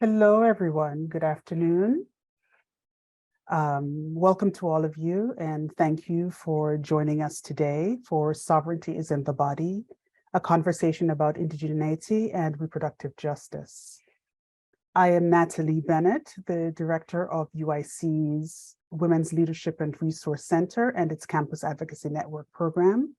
Hello, everyone. Good afternoon. Welcome to all of you, and thank you for joining us today for Sovereignty is in the Body, a conversation about indigeneity and reproductive justice. I am Natalie Bennett, the director of UIC's Women's Leadership and Resource Center and its Campus Advocacy Network program.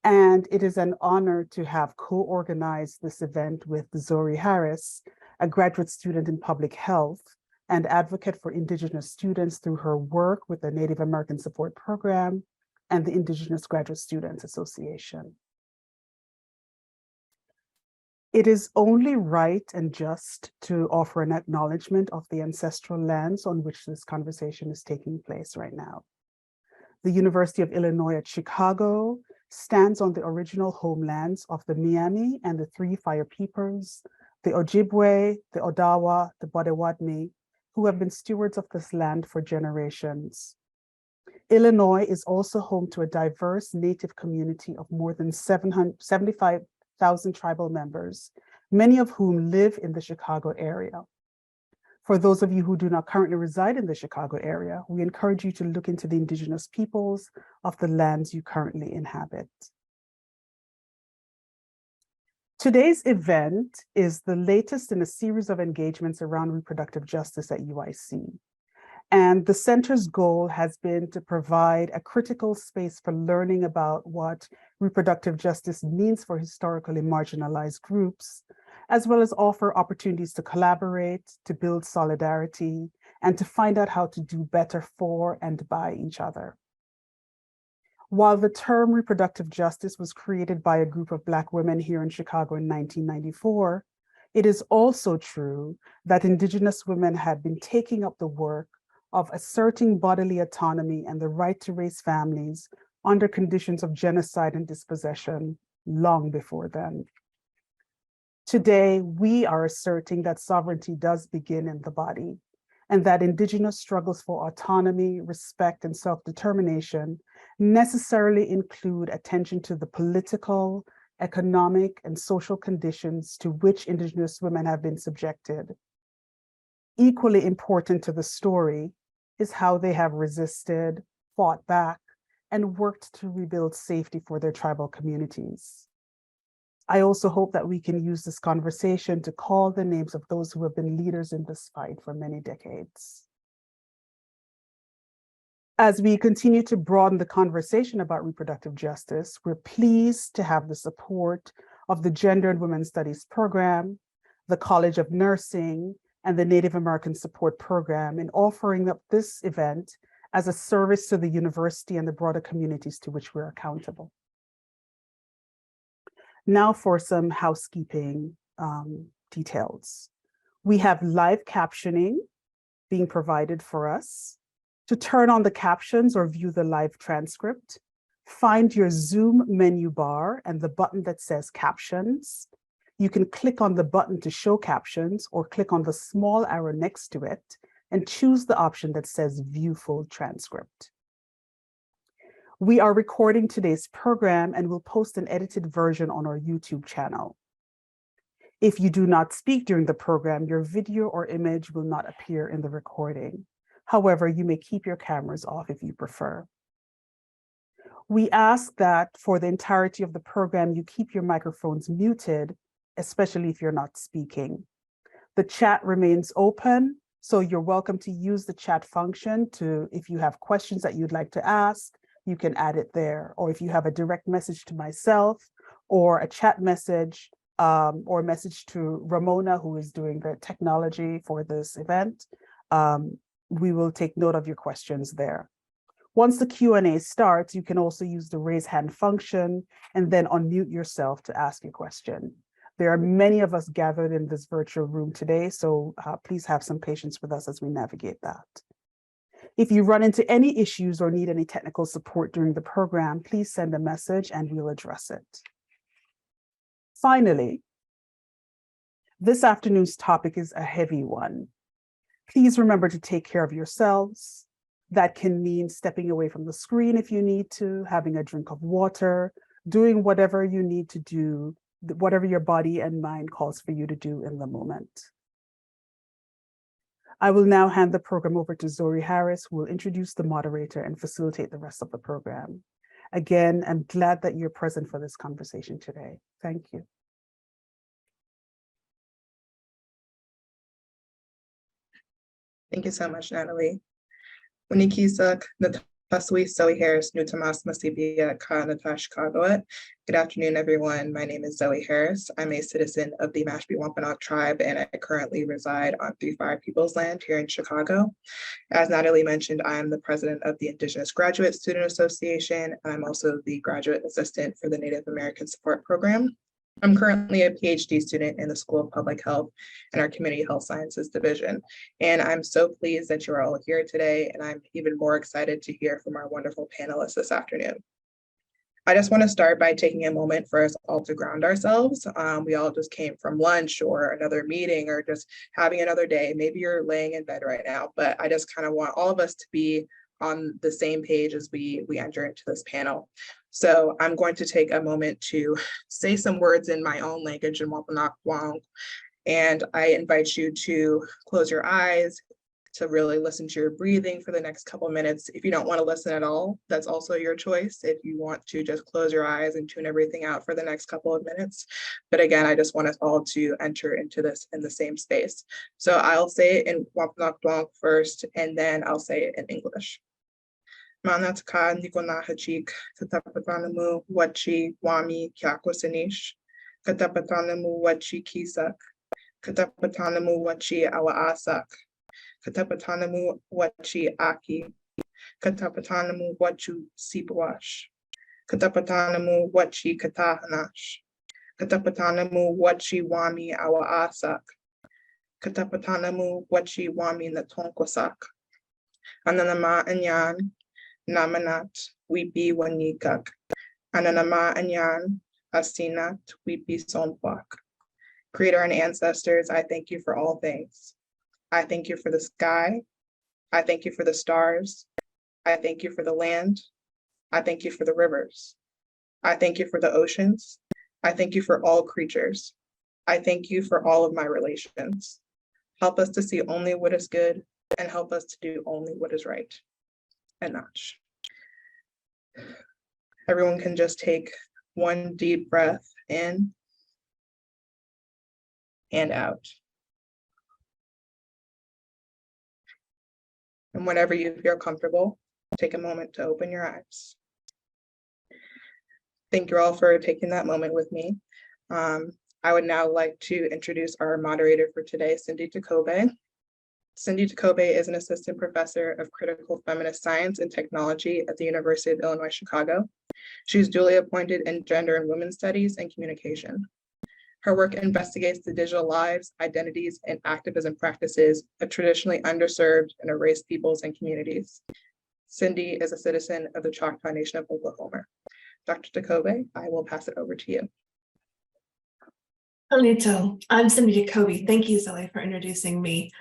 And it is an honor to have co-organized this event with Zori Harris, a graduate student in public health and advocate for Indigenous students through her work with the Native American Support Program and the Indigenous Graduate Students Association. It is only right and just to offer an acknowledgement of the ancestral lands on which this conversation is taking place right now. The University of Illinois at Chicago stands on the original homelands of the Miami and the three Fire Peoples, the Ojibwe, the Odawa, the Bodewadmi, who have been stewards of this land for generations. Illinois is also home to a diverse Native community of more than 75,000 tribal members, many of whom live in the Chicago area. For those of you who do not currently reside in the Chicago area, we encourage you to look into the Indigenous peoples of the lands you currently inhabit. Today's event is the latest in a series of engagements around reproductive justice at UIC. And the center's goal has been to provide a critical space for learning about what reproductive justice means for historically marginalized groups, as well as offer opportunities to collaborate, to build solidarity, and to find out how to do better for and by each other. While the term reproductive justice was created by a group of Black women here in Chicago in 1994, it is also true that Indigenous women had been taking up the work of asserting bodily autonomy and the right to raise families under conditions of genocide and dispossession long before then. Today, we are asserting that sovereignty does begin in the body, and that Indigenous struggles for autonomy, respect, and self-determination necessarily include attention to the political, economic, and social conditions to which Indigenous women have been subjected. Equally important to the story is how they have resisted, fought back, and worked to rebuild safety for their tribal communities. I also hope that we can use this conversation to call the names of those who have been leaders in this fight for many decades. As we continue to broaden the conversation about reproductive justice, we're pleased to have the support of the Gender and Women's Studies program, the College of Nursing, and the Native American Support Program in offering up this event as a service to the university and the broader communities to which we're accountable. Now for some housekeeping details. We have live captioning being provided for us. To turn on the captions or view the live transcript, find your Zoom menu bar and the button that says captions. You can click on the button to show captions or click on the small arrow next to it and choose the option that says view full transcript. We are recording today's program and will post an edited version on our YouTube channel. If you do not speak during the program, your video or image will not appear in the recording. However, you may keep your cameras off if you prefer. We ask that for the entirety of the program, you keep your microphones muted, especially if you're not speaking. The chat remains open, so you're welcome to use the chat function to, if you have questions that you'd like to ask, you can add it there. Or if you have a direct message to myself or a chat message or a message to Ramona, who is doing the technology for this event, we will take note of your questions there. Once the Q&A starts, you can also use the raise hand function and then unmute yourself to ask a question. There are many of us gathered in this virtual room today, so please have some patience with us as we navigate that. If you run into any issues or need any technical support during the program, please send a message and we'll address it. Finally, this afternoon's topic is a heavy one. Please remember to take care of yourselves. That can mean stepping away from the screen if you need to, having a drink of water, doing whatever you need to do, whatever your body and mind calls for you to do in the moment. I will now hand the program over to Zori Harris, who will introduce the moderator and facilitate the rest of the program. Again, I'm glad that you're present for this conversation today. Thank you. Thank you so much, Natalie. Winikisak, Nataswi Zoe Harris, Nutamas Masibia Ka Natash Kagoet. Good afternoon, everyone. My name is Zoe Harris. I'm a citizen of the Mashpee Wampanoag tribe, and I currently reside on 3 Fire Peoples Land here in Chicago. As Natalie mentioned, I am the president of the Indigenous Graduate Student Association, and I'm also the graduate assistant for the Native American Support Program. I'm currently a PhD student in the School of Public Health and our Community Health Sciences Division. And I'm so pleased that you're all here today, and I'm even more excited to hear from our wonderful panelists this afternoon. I just want to start by taking a moment for us all to ground ourselves. We all just came from lunch or another meeting or just having another day. Maybe you're laying in bed right now, but I just kind of want all of us to be on the same page as we enter into this panel. So I'm going to take a moment to say some words in my own language in Wampanoag, and I invite you to close your eyes, to really listen to your breathing for the next couple minutes. If you don't want to listen at all, that's also your choice. If you want to just close your eyes and tune everything out for the next couple of minutes. But again, I just want us all to enter into this in the same space. So I'll say it in Wampanoag first, and then I'll say it in English. Manataka Nicolle Hachik, Katapatanamu Wachi Wami Kyakwasanish, Katapatanamu Wachi Kisak, Katapatanamu Wachi Awaasak, Katapatanamu Wachi Aki, Katapatanamu Wachu Sipawash, Katapatanamu Wachi Katahanash, Katapatanamu Wachi Wami Awaasak, Katapatanamu Wachi Wami Natonkwasak, Ananama Anyan, Namanat, Wipi Wanikak, Ananama Anyan, Asinat, Wipi Sonpwak. Creator and ancestors, I thank you for all things. I thank you for the sky. I thank you for the stars. I thank you for the land. I thank you for the rivers. I thank you for the oceans. I thank you for all creatures. I thank you for all of my relations. Help us to see only what is good and help us to do only what is right. And notch. Everyone can just take one deep breath in and out. And whenever you feel comfortable, take a moment to open your eyes. Thank you all for taking that moment with me. I would now like to introduce our moderator for today, Cindy Tekobbe. Cindy Tekobbe is an assistant professor of critical feminist science and technology at the University of Illinois, Chicago. She is duly appointed in gender and women's studies and communication. Her work investigates the digital lives, identities, and activism practices of traditionally underserved and erased peoples and communities. Cindy is a citizen of the Choctaw Nation of Oklahoma. Dr. Tekobbe, I will pass it over to you. Hello, I'm Cindy Tekobbe. Thank you, Zoe, for introducing me.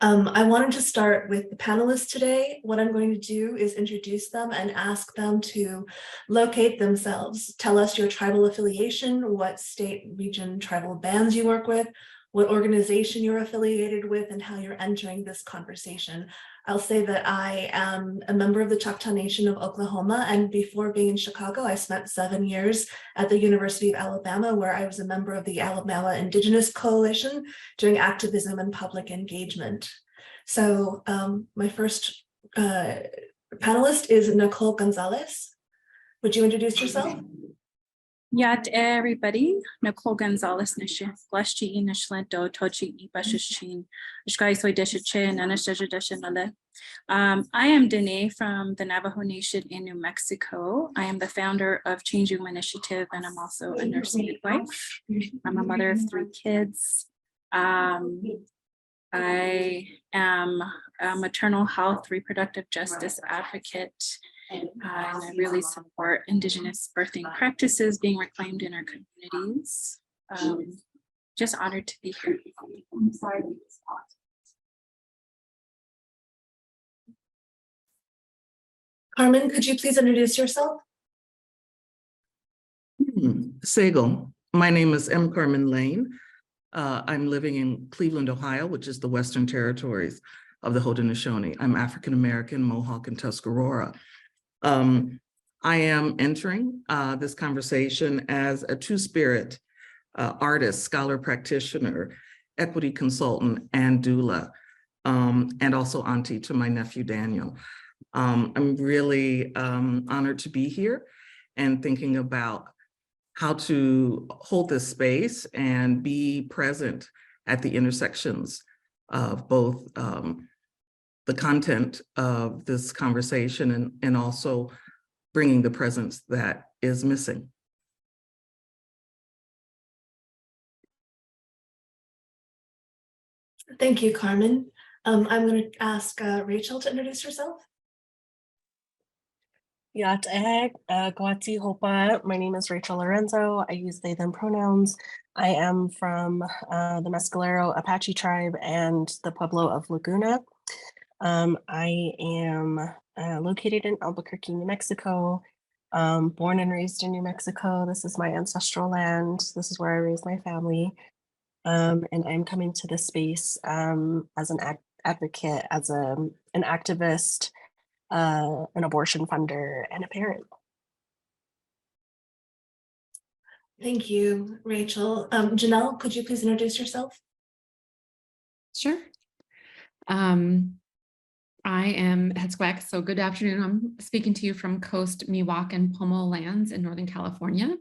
I wanted to start with the panelists today. What I'm going to do is introduce them and ask them to locate themselves. Tell us your tribal affiliation, what state, region, tribal bands you work with, what organization you're affiliated with, and how you're entering this conversation. I'll say that I am a member of the Choctaw Nation of Oklahoma, and before being in Chicago, I spent 7 years at the University of Alabama, where I was a member of the Alabama Indigenous Coalition doing activism and public engagement. So my first panelist is Nicolle Gonzales. Would you introduce yourself? Yat everybody, Nicolle Gonzales Nishi, Glashchi Nishlento, Tochi Ibashichin, Shkai Deshache, Nanashaja. I am Danae from the Navajo Nation in New Mexico. I am the founder of Change Room Initiative, and I'm also a nurse midwife. I'm a mother of 3 kids. I am a maternal health, reproductive justice advocate. And I really support Indigenous birthing practices being reclaimed in our communities. Just honored to be here. Carmen, could you please introduce yourself? Sego. My name is M. Carmen Lane. I'm living in Cleveland, Ohio, which is the Western Territories of the Haudenosaunee. I'm African-American, Mohawk, and Tuscarora. I am entering this conversation as a two-spirit artist, scholar practitioner, equity consultant, and doula, and also auntie to my nephew, Daniel. I'm really honored to be here and thinking about how to hold this space and be present at the intersections of both the content of this conversation and also bringing the presence that is missing. Thank you, Carmen. I'm going to ask Rachael to introduce herself. Guati Hopa. My name is Rachael Lorenzo. I use they, them pronouns. I am from the Mescalero Apache tribe and the Pueblo of Laguna. I am located in Albuquerque, New Mexico, born and raised in New Mexico. This is my ancestral land. This is where I raised my family. And I'm coming to this space as an advocate, as an activist, an abortion funder, and a parent. Thank you, Rachael. Janelle, could you please introduce yourself? Sure. I am Hetzquack, so good afternoon. I'm speaking to you from Coast Miwok and Pomo lands in Northern California.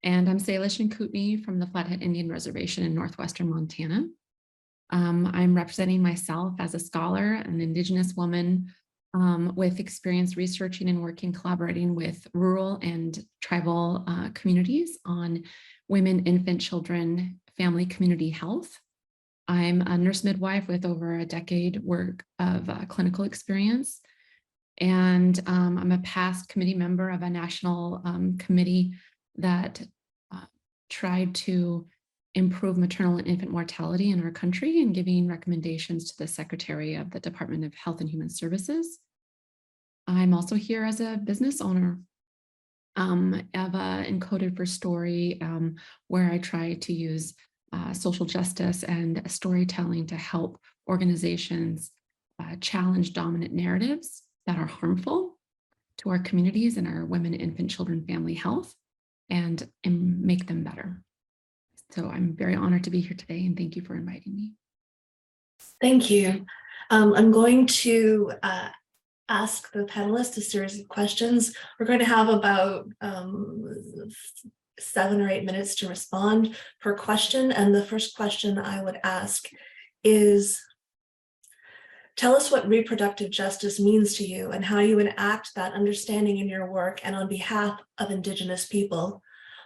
And I'm Salish and Kootenai from the Flathead Indian Reservation in Northwestern Montana. I'm representing myself as a scholar, an Indigenous woman with experience researching and working, collaborating with rural and tribal communities on women, infant, children, family, community health. I'm a nurse midwife with over a decade work of clinical experience. And I'm a past committee member of a national committee that tried to improve maternal and infant mortality in our country and giving recommendations to the Secretary of the Department of Health and Human Services. I'm also here as a business owner of Encoded for Story, where I try to use social justice and storytelling to help organizations challenge dominant narratives that are harmful to our communities and our women, infant, children, family health, and make them better. So I'm very honored to be here today, and thank you for inviting me. Thank you. I'm going to ask the panelists a series of questions. We're going to have about 7 or 8 minutes to respond per question. And the first question I would ask is, tell us what reproductive justice means to you and how you enact that understanding in your work and on behalf of Indigenous people.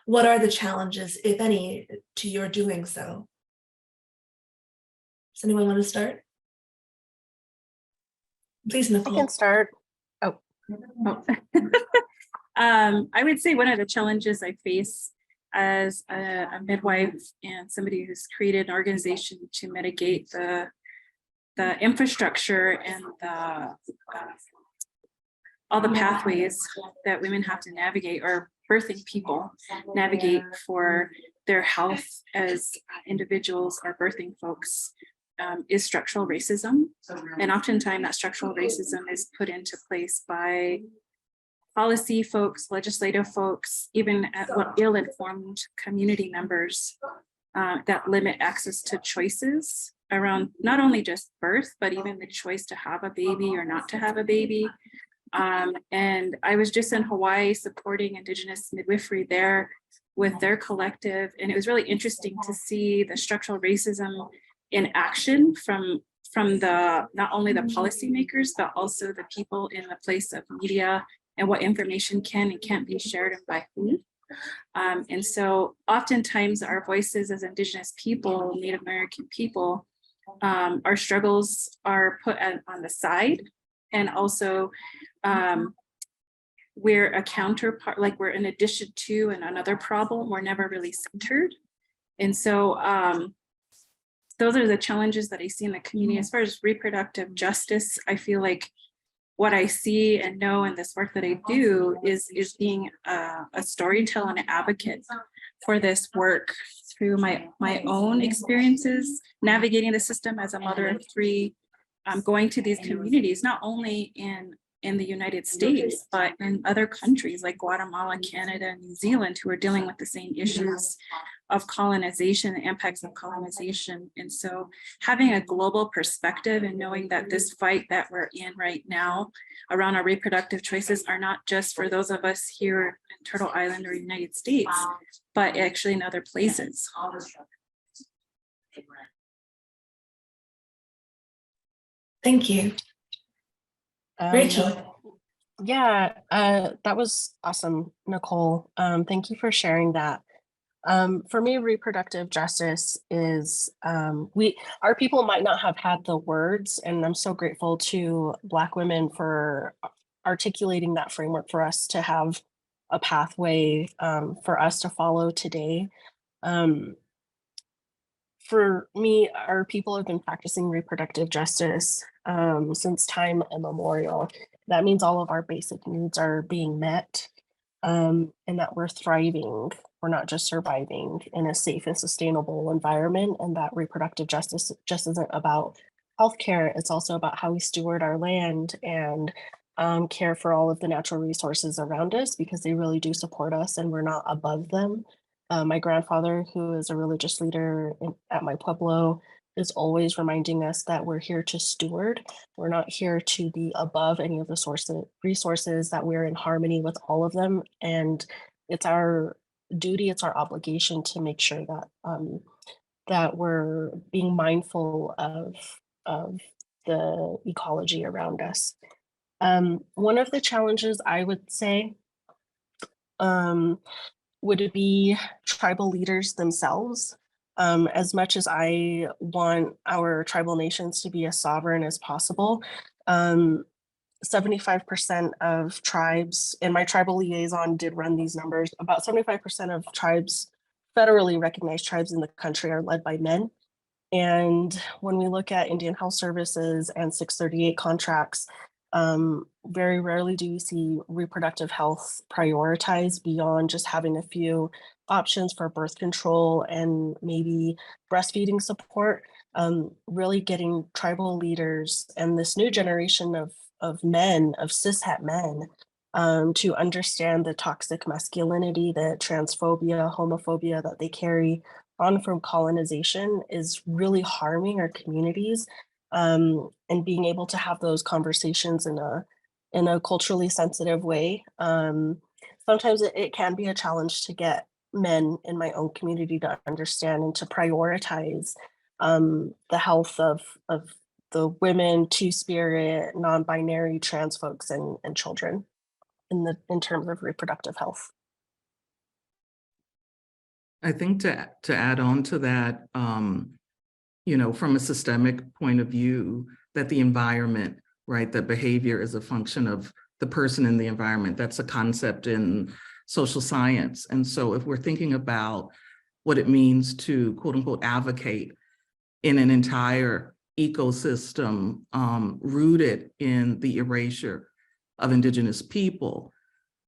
What are the challenges, if any, to your doing so? Does anyone want to start? Please, Nicolle. I can start. Oh. I would say one of the challenges I face as a midwife and somebody who's created an organization to mitigate the infrastructure and all the pathways that women have to navigate, or birthing people navigate for their health as individuals or birthing folks, is structural racism. And oftentimes that structural racism is put into place by policy folks, legislative folks, even at ill-informed community members that limit access to choices around not only just birth, but even the choice to have a baby or not to have a baby. And I was just in Hawaii supporting Indigenous midwifery there with their collective. And it was really interesting to see the structural racism in action from the not only the policymakers, but also the people in the place of media and what information can and can't be shared and by who. And so oftentimes our voices as Indigenous people, Native American people, our struggles are put on the side. And also we're a counterpart, like we're in addition to and another problem, we're never really centered. And so those are the challenges that I see in the community. As far as reproductive justice, I feel like what I see and know in this work that I do is being a storyteller and an advocate for this work through my own experiences navigating the system as a mother of three, going to these communities, not only in the United States, but in other countries like Guatemala, Canada, and New Zealand, who are dealing with the same issues of colonization, the impacts of colonization. And so having a global perspective and knowing that this fight that we're in right now around our reproductive choices are not just for those of us here in Turtle Island or United States, but actually in other places. Thank you. Rachael. Yeah, that was awesome, Nicolle. Thank you for sharing that. For me, reproductive justice is, our people might not have had the words, and I'm so grateful to Black women for articulating that framework for us to have a pathway for us to follow today. For me, our people have been practicing reproductive justice since time immemorial. That means all of our basic needs are being met, and that we're thriving. We're not just surviving in a safe and sustainable environment, and that reproductive justice just isn't about healthcare. It's also about how we steward our land and care for all of the natural resources around us, because they really do support us and we're not above them. My grandfather, who is a religious leader at my pueblo, is always reminding us that we're here to steward. We're not here to be above any of the resources, that we're in harmony with all of them. And it's our duty, it's our obligation to make sure that that we're being mindful of the ecology around us. One of the challenges I would say would be tribal leaders themselves. As much as I want our tribal nations to be as sovereign as possible, 75% of tribes, and my tribal liaison did run these numbers, about 75% of tribes, federally recognized tribes in the country, are led by men. And when we look at Indian Health Services and 638 contracts, very rarely do you see reproductive health prioritized beyond just having a few options for birth control and maybe breastfeeding support. Really getting tribal leaders and this new generation of men, of cishet men, to understand the toxic masculinity, the transphobia, homophobia that they carry on from colonization is really harming our communities. And being able to have those conversations in a culturally sensitive way. Sometimes it can be a challenge to get men in my own community to understand and to prioritize the health of the women, two-spirit, non-binary, trans folks, and children in terms of reproductive health. I think to add on to that, you know, from a systemic point of view, that the environment, right, that behavior is a function of the person in the environment. That's a concept in social science. And so if we're thinking about what it means to quote unquote advocate in an entire ecosystem rooted in the erasure of Indigenous people,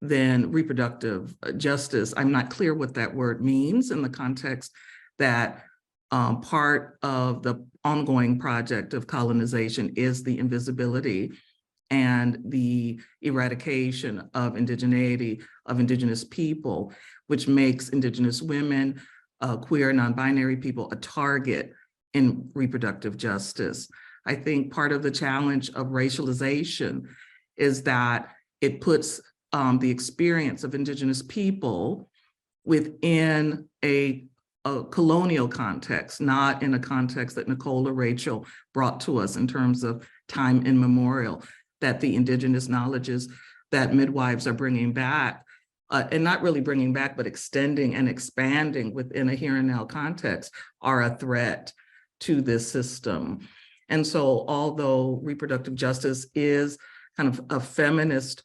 then reproductive justice, I'm not clear what that word means in the context that part of the ongoing project of colonization is the invisibility and the eradication of indigeneity, of Indigenous people, which makes Indigenous women, queer, non-binary people a target in reproductive justice. I think part of the challenge of racialization is that it puts the experience of Indigenous people within a colonial context, not in a context that Nicolle or Rachael brought to us in terms of time immemorial, that the Indigenous knowledges that midwives are bringing back, and not really bringing back, but extending and expanding within a here and now context, are a threat to this system. And so although reproductive justice is kind of a feminist,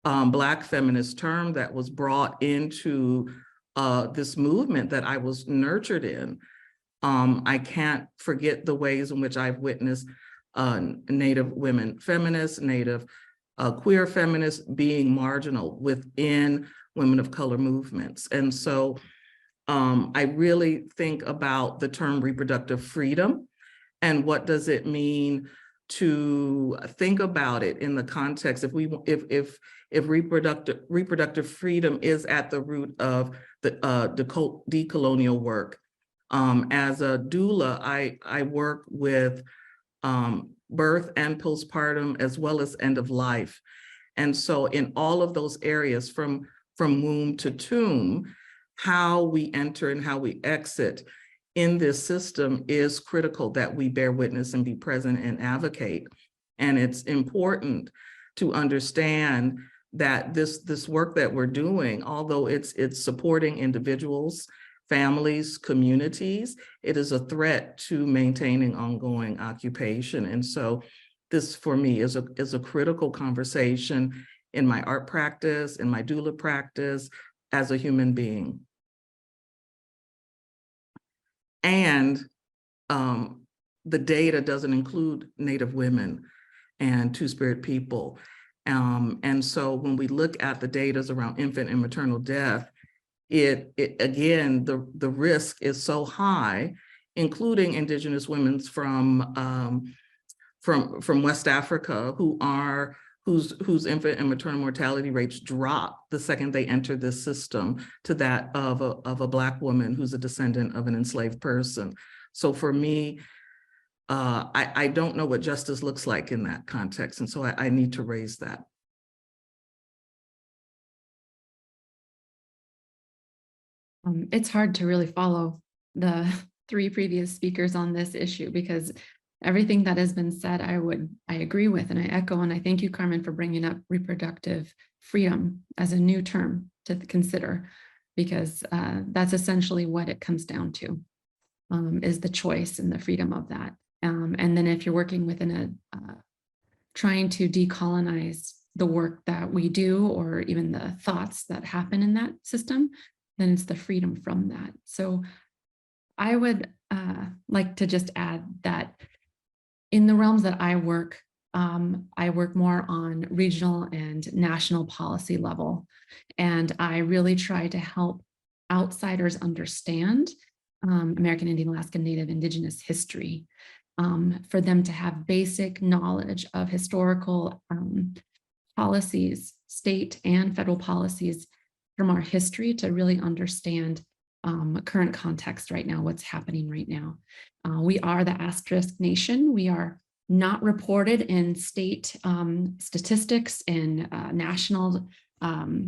Black feminist term that was brought into this movement that I was nurtured in, I can't forget the ways in which I've witnessed Native women feminists, Native queer feminists being marginal within women of color movements. And so I really think about the term reproductive freedom and what does it mean to think about it in the context if reproductive freedom is at the root of the decolonial work. As a doula, I work with birth and postpartum as well as end of life. And so in all of those areas from womb to tomb, how we enter and how we exit in this system is critical that we bear witness and be present and advocate. And it's important to understand that this work that we're doing, although it's supporting individuals, families, communities, it is a threat to maintaining ongoing occupation. And so this for me is a critical conversation in my art practice, in my doula practice, as a human being. And the data doesn't include Native women and Two-Spirit people. And so when we look at the data around infant and maternal death, it again, the risk is so high, including Indigenous women from West Africa whose infant and maternal mortality rates drop the second they enter this system to that of a Black woman who's a descendant of an enslaved person. So for me, I don't know what justice looks like in that context. And so I need to raise that. It's hard to really follow the three previous speakers on this issue because everything that has been said, I agree with, and I echo, and I thank you, Carmen, for bringing up reproductive freedom as a new term to consider, because that's essentially what it comes down to, is the choice and the freedom of that. And then if you're working within trying to decolonize the work that we do, or even the thoughts that happen in that system, then it's the freedom from that. So I would like to just add that in the realms that I work more on regional and national policy level. And I really try to help outsiders understand American Indian, Alaska Native, Indigenous history, for them to have basic knowledge of historical policies, state and federal policies from our history to really understand current context right now, what's happening right now. We are the asterisk nation. We are not reported in state statistics and national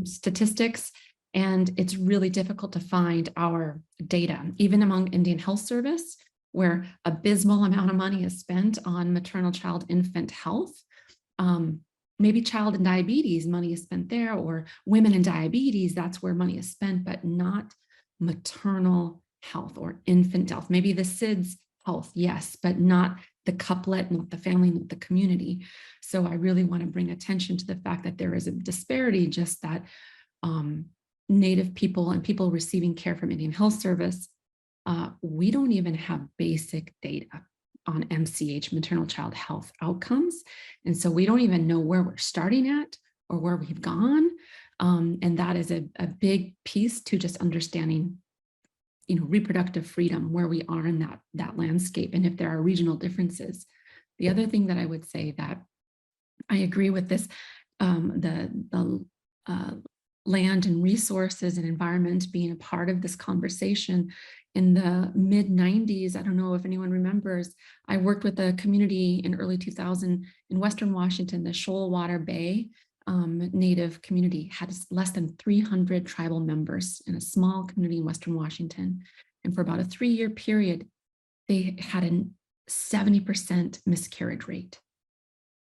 statistics. And it's really difficult to find our data, even among Indian Health Service, where abysmal amount of money is spent on maternal, child, infant health. Maybe child and diabetes, money is spent there, or women and diabetes, that's where money is spent, but not maternal health or infant health. Maybe the SIDS health, yes, but not the couplet, not the family, not the community. So I really want to bring attention to the fact that there is a disparity, just that Native people and people receiving care from Indian Health Service, we don't even have basic data on MCH, maternal child health outcomes. And so we don't even know where we're starting at or where we've gone. And that is a big piece to just understanding, reproductive freedom, where we are in that landscape, and if there are regional differences. The other thing that I would say that I agree with this, the land and resources and environment being a part of this conversation. In the mid-90s, I don't know if anyone remembers, I worked with a community in early 2000 in Western Washington, the Shoalwater Bay Native community had less than 300 tribal members in a small community in Western Washington. And for about a 3-year period, they had a 70% miscarriage rate.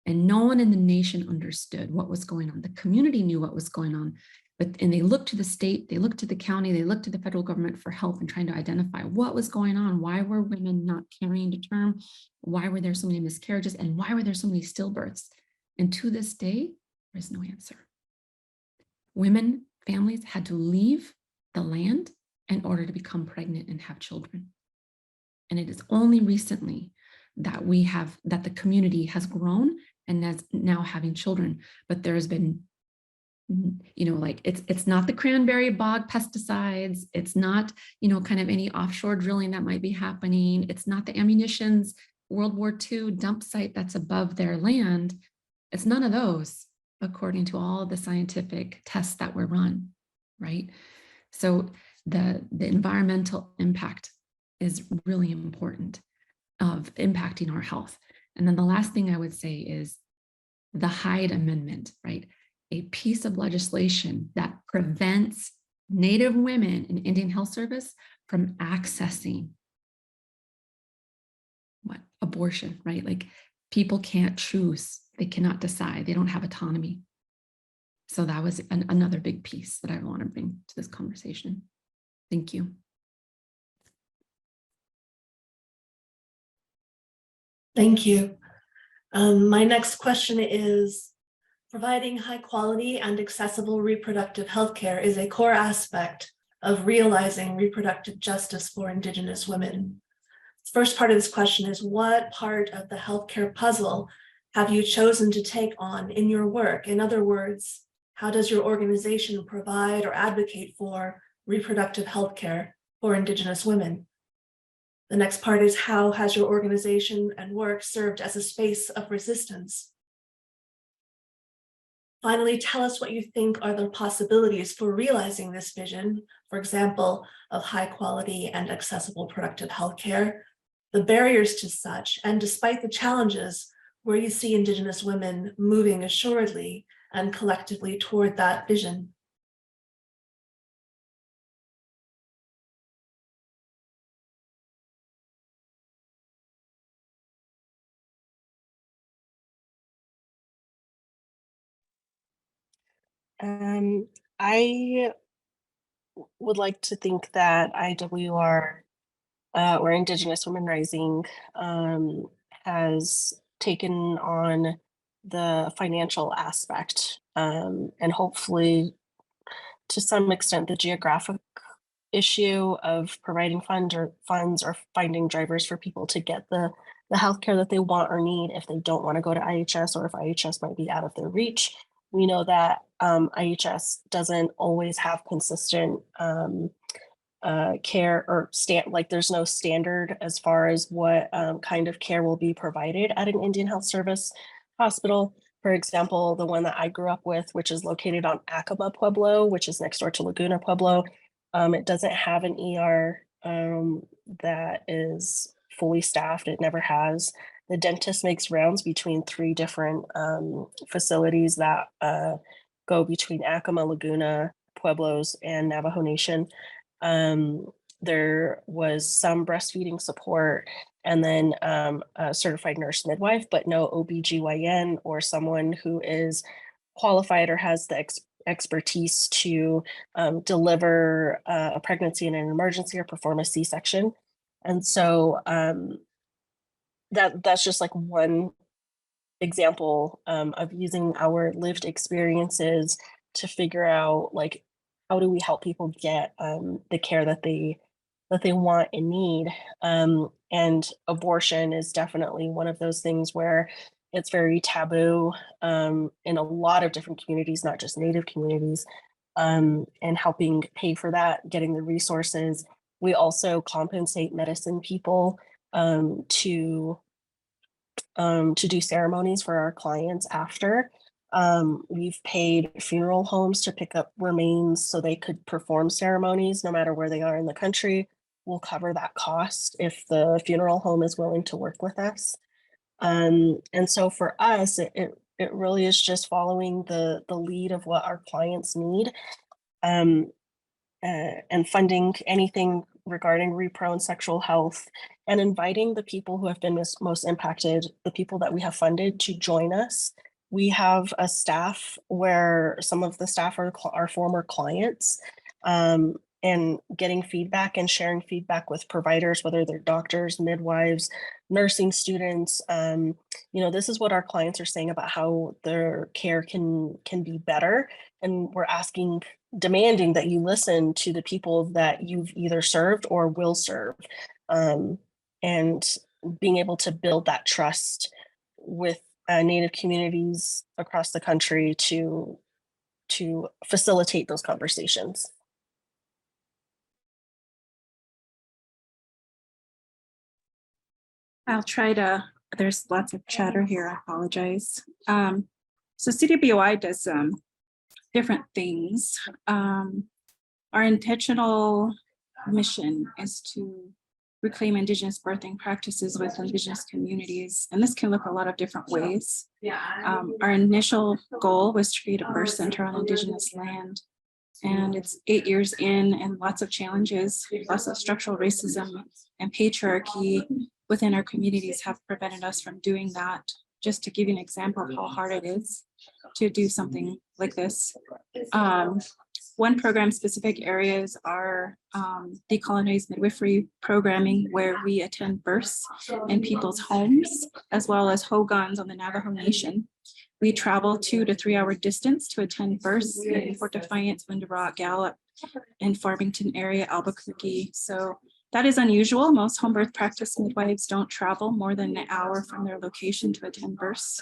And no one in the nation understood what was going on. The community knew what was going on, and they looked to the state, they looked to the county, they looked to the federal government for help and trying to identify what was going on. Why were women not carrying to term? Why were there so many miscarriages? And why were there so many stillbirths? And to this day, there is no answer. Women, families had to leave the land in order to become pregnant and have children. And it is only recently that that the community has grown and is now having children, but there has been You know, like it's not the cranberry bog pesticides. It's not, you know, kind of any offshore drilling that might be happening. It's not the ammunition's World War II dump site that's above their land. It's none of those, according to all the scientific tests that were run, right? So the environmental impact is really important of impacting our health. And then the last thing I would say is the Hyde Amendment, right? A piece of legislation that prevents Native women in Indian Health Service from accessing abortion, right? Like people can't choose, they cannot decide, they don't have autonomy. So that was another big piece that I want to bring to this conversation. Thank you. Thank you. My next question is, providing high quality and accessible reproductive healthcare is a core aspect of realizing reproductive justice for Indigenous women. The first part of this question is, what part of the healthcare puzzle have you chosen to take on in your work? In other words, how does your organization provide or advocate for reproductive healthcare for Indigenous women? The next part is, how has your organization and work served as a space of resistance? Finally, tell us what you think are the possibilities for realizing this vision, for example, of high quality and accessible productive healthcare, the barriers to such, and despite the challenges, where you see Indigenous women moving assuredly and collectively toward that vision. I would like to think that IWR, or Indigenous Women Rising, has taken on the financial aspect, and hopefully to some extent the geographic issue of providing funds or finding drivers for people to get the healthcare that they want or need if they don't want to go to IHS, or if IHS might be out of their reach. We know that IHS doesn't always have consistent care or like there's no standard as far as what kind of care will be provided at an Indian Health Service hospital. For example, the one that I grew up with, which is located on Acoma Pueblo, which is next door to Laguna Pueblo, it doesn't have an ER that is fully staffed. It never has. The dentist makes rounds between 3 different facilities that go between Acoma, Laguna, Pueblos, and Navajo Nation. There was some breastfeeding support, and then a certified nurse midwife, but no OBGYN or someone who is qualified or has the expertise to deliver a pregnancy in an emergency or perform a C-section. And so that's just like one example of using our lived experiences to figure out, like, how do we help people get the care that they want and need. And abortion is definitely one of those things where it's very taboo in a lot of different communities, not just Native communities, and helping pay for that, getting the resources. We also compensate medicine people to do ceremonies for our clients after. We've paid funeral homes to pick up remains so they could perform ceremonies no matter where they are in the country. We'll cover that cost if the funeral home is willing to work with us. And so for us, it really is just following the lead of what our clients need, and funding anything regarding repro and sexual health, and inviting the people who have been most impacted, the people that we have funded, to join us. We have a staff where some of the staff are former clients, and getting feedback and sharing feedback with providers, whether they're doctors, midwives, nursing students. This is what our clients are saying about how their care can be better. And we're demanding that you listen to the people that you've either served or will serve, and being able to build that trust with Native communities across the country to to facilitate those conversations. I'll try to, there's lots of chatter here, I apologize. So CWI does different things. Our intentional mission is to reclaim Indigenous birthing practices with Indigenous communities, and this can look a lot of different ways. Our initial goal was to create a birth center on Indigenous land, and it's 8 years in, and lots of challenges, lots of structural racism and patriarchy within our communities have prevented us from doing that. Just to give you an example of how hard it is to do something like this. One program specific areas are decolonized midwifery programming, where we attend births in people's homes, as well as Hogans on the Navajo Nation. We travel 2 to 3 hour distance to attend births in Fort Defiance, Window Rock, Gallup, and Farmington area, Albuquerque. So that is unusual. Most home birth practice midwives don't travel more than an hour from their location to attend births.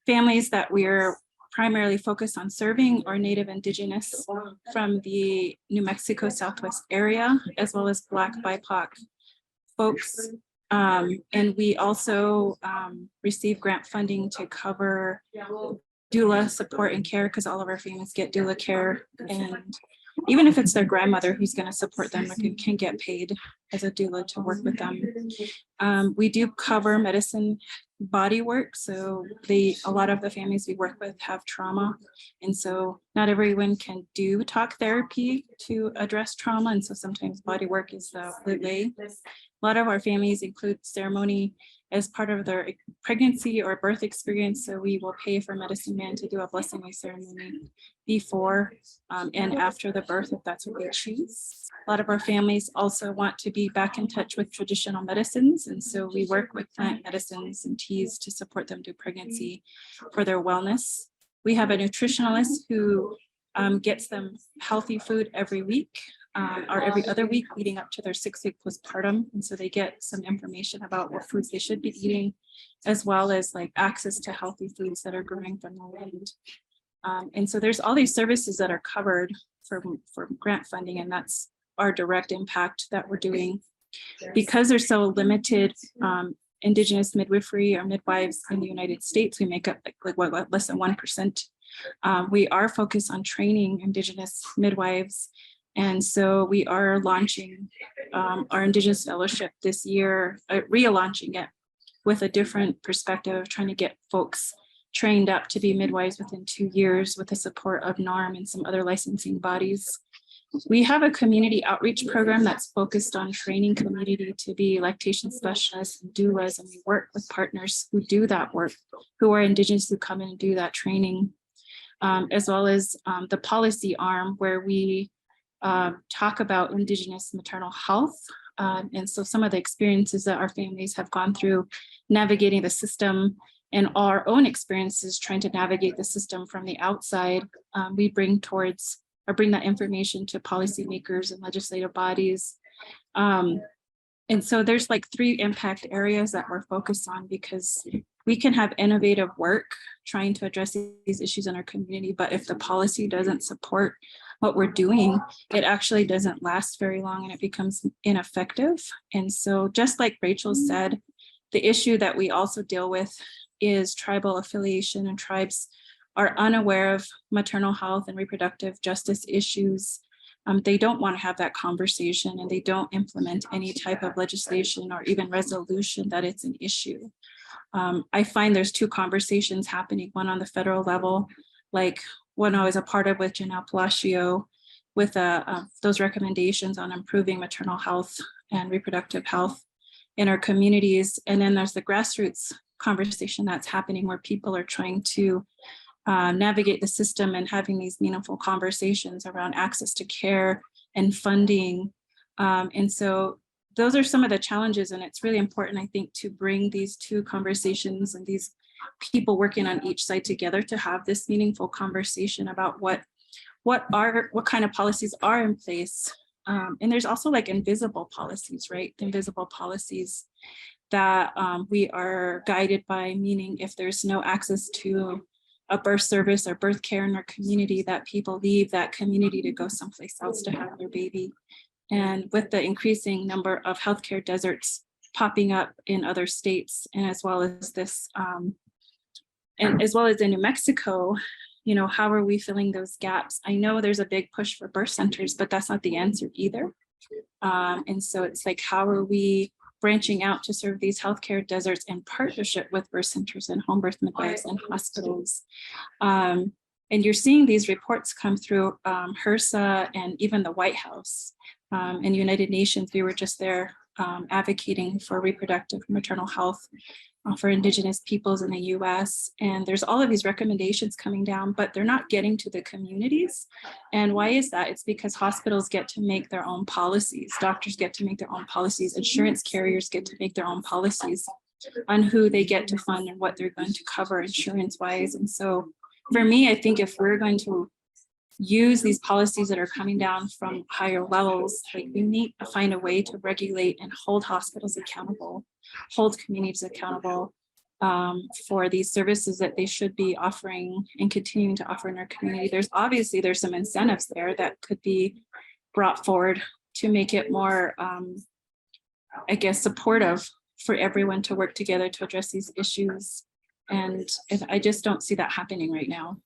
Families that we're primarily focused on serving are Native Indigenous from the New Mexico Southwest area, as well as Black BIPOC folks. And we also receive grant funding to cover doula support and care, because all of our families get doula care. And even if it's their grandmother who's going to support them, can get paid as a doula to work with them. We do cover medicine body work. So a lot of the families we work with have trauma. And so not everyone can do talk therapy to address trauma. And so sometimes body work is the way. A lot of our families include ceremony as part of their pregnancy or birth experience. So we will pay for medicine man to do a blessing ceremony before and after the birth, if that's what they choose. A lot of our families also want to be back in touch with traditional medicines. And so we work with plant medicines and teas to support them through pregnancy for their wellness. We have a nutritionalist who gets them healthy food every week. Or every other week leading up to their 6-week postpartum. And so they get some information about what foods they should be eating, as well as like access to healthy foods that are growing from the land. And so there's all these services that are covered for grant funding, and that's our direct impact that we're doing. Because there's so limited Indigenous midwifery or midwives in the United States, we make up like what less than 1%. We are focused on training Indigenous midwives. And so we are launching our Indigenous Fellowship this year, relaunching it with a different perspective, trying to get folks trained up to be midwives within 2 years with the support of NARM and some other licensing bodies. We have a community outreach program that's focused on training community to be lactation specialists and doulas, and we work with partners who do that work, who are Indigenous, who come in and do that training, as well as the policy arm, where we talk about Indigenous maternal health. And so some of the experiences that our families have gone through navigating the system and our own experiences trying to navigate the system from the outside, we bring that information to policymakers and legislative bodies. And so there's like 3 impact areas that we're focused on, because we can have innovative work trying to address these issues in our community, but if the policy doesn't support what we're doing, it actually doesn't last very long and it becomes ineffective. And so just like Rachael said, the issue that we also deal with is tribal affiliation, and tribes are unaware of maternal health and reproductive justice issues. They don't want to have that conversation, and they don't implement any type of legislation or even resolution that it's an issue. I find there's 2 conversations happening, one on the federal level, like one I was a part of with Janelle Palacios, with those recommendations on improving maternal health and reproductive health in our communities. And then there's the grassroots conversation that's happening, where people are trying to navigate the system and having these meaningful conversations around access to care and funding. And so those are some of the challenges, and it's really important, I think, to bring these 2 conversations and these people working on each side together to have this meaningful conversation about what kind of policies are in place. And there's also like invisible policies, right? The invisible policies that we are guided by, meaning if there's no access to a birth service or birth care in our community, that people leave that community to go someplace else to have their baby. And with the increasing number of healthcare deserts popping up in other states, and as well as this, and as well as in New Mexico, you know, how are we filling those gaps? I know there's a big push for birth centers, but that's not the answer either. And so it's like, how are we branching out to serve these healthcare deserts in partnership with birth centers and home birth midwives and hospitals? And you're seeing these reports come through HRSA and even the White House and United Nations. We were just there advocating for reproductive and maternal health for Indigenous peoples in the US. And there's all of these recommendations coming down, but they're not getting to the communities. And why is that? It's because hospitals get to make their own policies. Doctors get to make their own policies. Insurance carriers get to make their own policies on who they get to fund and what they're going to cover insurance-wise. And so for me, I think if we're going to use these policies that are coming down from higher levels, like we need to find a way to regulate and hold hospitals accountable, hold communities accountable for these services that they should be offering and continuing to offer in our community. There's some incentives there that could be brought forward to make it more, I guess, supportive for everyone to work together to address these issues. And I just don't see that happening right now.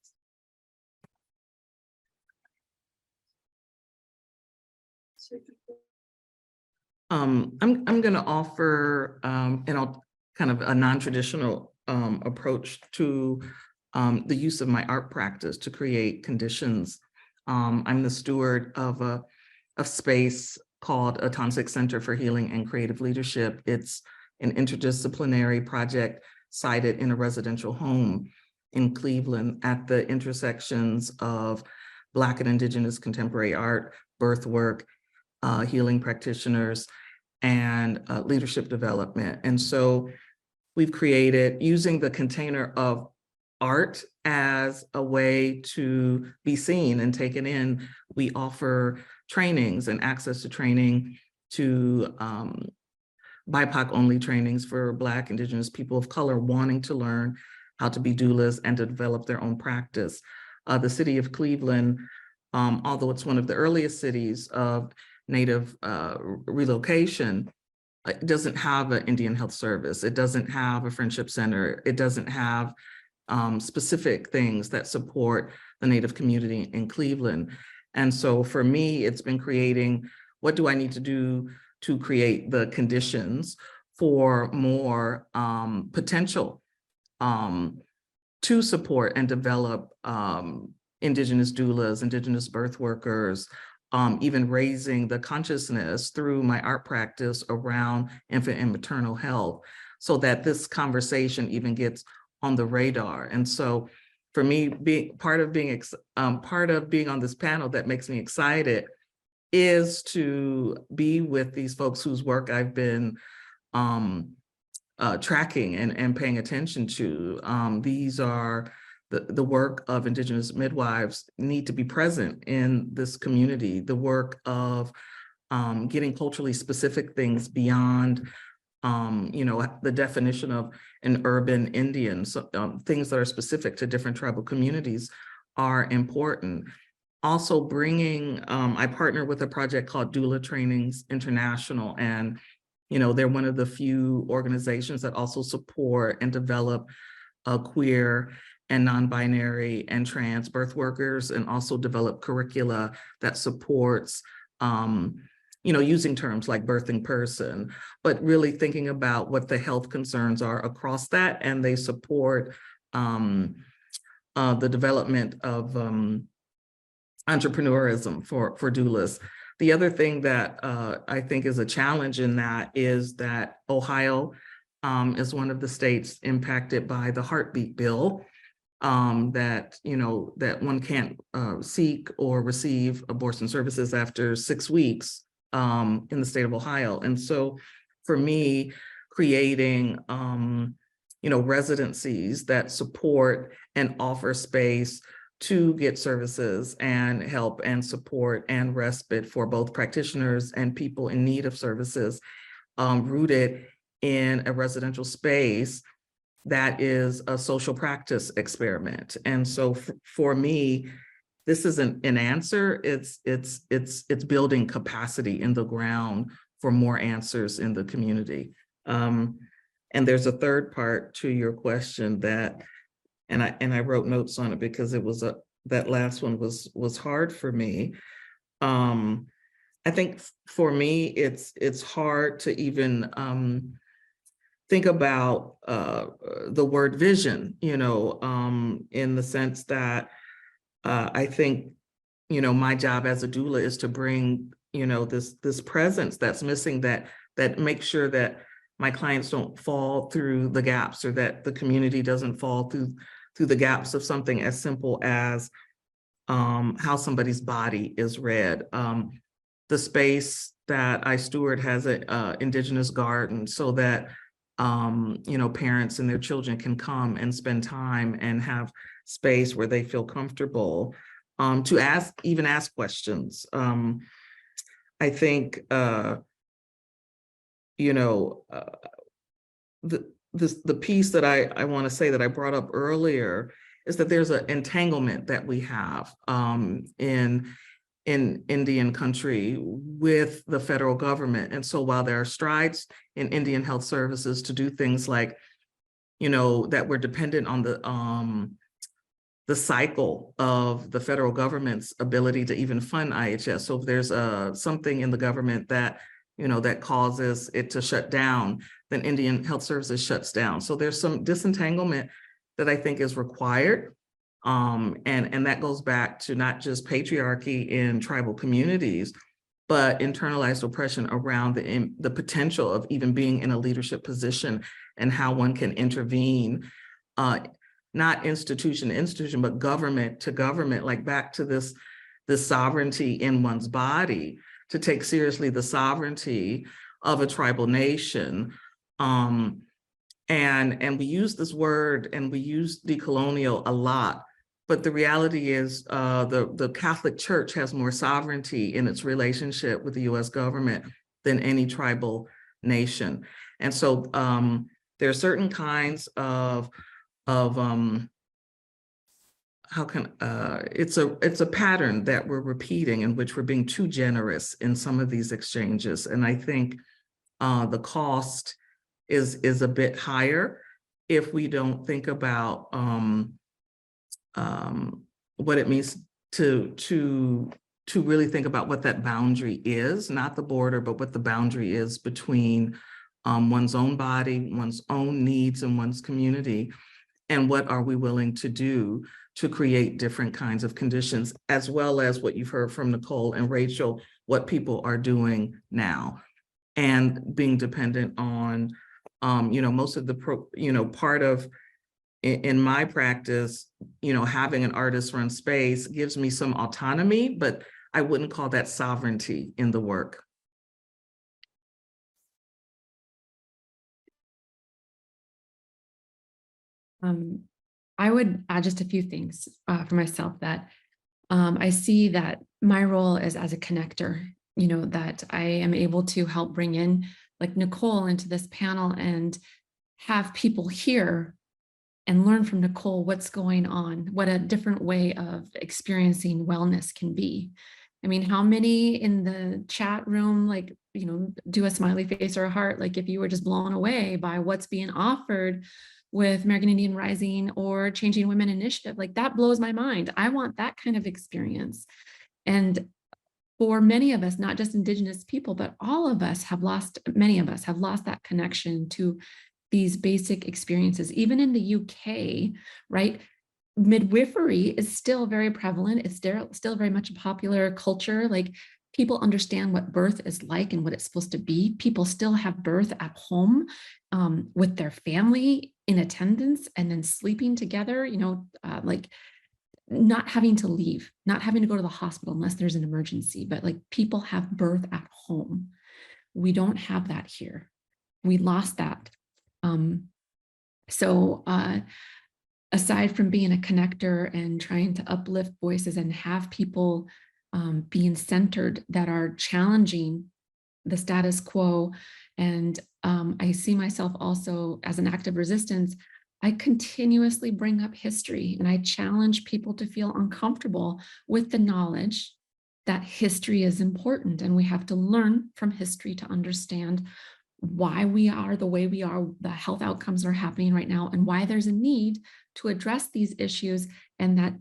I'm going to offer kind of a non-traditional approach to the use of my art practice to create conditions. I'm the steward of a space called Atonsic Center for Healing and Creative Leadership. It's an interdisciplinary project sited in a residential home in Cleveland at the intersections of Black and Indigenous contemporary art, birth work, healing practitioners, and leadership development. And so we've created, using the container of art as a way to be seen and taken in, we offer trainings and access to training to BIPOC only trainings for Black, Indigenous people of color wanting to learn how to be doulas and to develop their own practice. The city of Cleveland, although it's one of the earliest cities of Native relocation, it doesn't have an Indian Health Service. It doesn't have a Friendship Center. It doesn't have specific things that support the Native community in Cleveland. And so for me, it's been creating, what do I need to do to create the conditions for more potential to support and develop Indigenous doulas, Indigenous birth workers, even raising the consciousness through my art practice around infant and maternal health, so that this conversation even gets on the radar. And so for me, being part of being on this panel that makes me excited is to be with these folks whose work I've been tracking and paying attention to. These are the work of Indigenous midwives need to be present in this community, the work of getting culturally specific things beyond the definition of an urban Indian. So things that are specific to different tribal communities are important. Also bringing, I partner with a project called Doula Trainings International, and they're one of the few organizations that also support and develop queer and non-binary and trans birth workers, and also develop curricula that supports using terms like birthing person, but really thinking about what the health concerns are across that, and they support the development of entrepreneurism for doulas. The other thing that I think is a challenge in that is that Ohio is one of the states impacted by the heartbeat bill, that one can't seek or receive abortion services after 6 weeks in the state of Ohio. And so for me, creating residencies that support and offer space to get services and help and support and respite for both practitioners and people in need of services, rooted in a residential space, that is a social practice experiment. And so for me, this isn't an answer, it's building capacity in the ground for more answers in the community. And there's a third part to your question that, and I wrote notes on it because it was that last one was hard for me. I think for me, it's hard to even think about the word vision, you know, in the sense that I think, you know, my job as a doula is to bring, you know, this presence that's missing, that makes sure that my clients don't fall through the gaps, or that the community doesn't fall through the gaps of something as simple as how somebody's body is read. The space that I steward has an Indigenous garden so that, you know, parents and their children can come and spend time and have space where they feel comfortable to even ask questions. I think, you know, the piece that I want to say that I brought up earlier is that there's an entanglement that we have in Indian country with the federal government. And so while there are strides in Indian health services to do things like, you know, that we're dependent on the cycle of the federal government's ability to even fund IHS. So if there's something in the government that, you know, that causes it to shut down, then Indian health services shuts down. So there's some disentanglement that I think is required. And that goes back to not just patriarchy in tribal communities, but internalized oppression around the potential of even being in a leadership position and how one can intervene, not institution to institution, but government to government, like back to this sovereignty in one's body, to take seriously the sovereignty of a tribal nation. And we use this word and we use decolonial a lot, but the reality is the Catholic Church has more sovereignty in its relationship with the US government than any tribal nation. And so there are certain kinds of it's a pattern that we're repeating in which we're being too generous in some of these exchanges. And I think the cost is a bit higher if we don't think about what it means to really think about what that boundary is, not the border, but what the boundary is between one's own body, one's own needs, and one's community. And what are we willing to do to create different kinds of conditions, as well as what you've heard from Nicolle and Rachael, what people are doing now, and being dependent on, you know, most of the, part of, in my practice, you know, having an artist run space gives me some autonomy, but I wouldn't call that sovereignty in the work. I would add just a few things for myself, that I see that my role is as a connector, you know, that I am able to help bring in, like Nicolle, into this panel and have people hear and learn from Nicolle what's going on, what a different way of experiencing wellness can be. I mean, how many in the chat room, like, you know, do a smiley face or a heart, like if you were just blown away by what's being offered with American Indian Rising or Changing Women Initiative, like that blows my mind. I want that kind of experience. And for many of us, not just Indigenous people, but all of us have lost, many of us have lost that connection to these basic experiences. Even in the UK, right? Midwifery is still very prevalent. It's still very much a popular culture. Like, people understand what birth is like and what it's supposed to be. People still have birth at home with their family in attendance and then sleeping together, you know, like not having to leave, not having to go to the hospital unless there's an emergency, but like people have birth at home. We don't have that here. We lost that. Aside from being a connector and trying to uplift voices and have people being centered that are challenging the status quo, and I see myself also as an act of resistance I continuously bring up history, and I challenge people to feel uncomfortable with the knowledge that history is important, and we have to learn from history to understand why we are the way we are, the health outcomes are happening right now, and why there's a need to address these issues, and that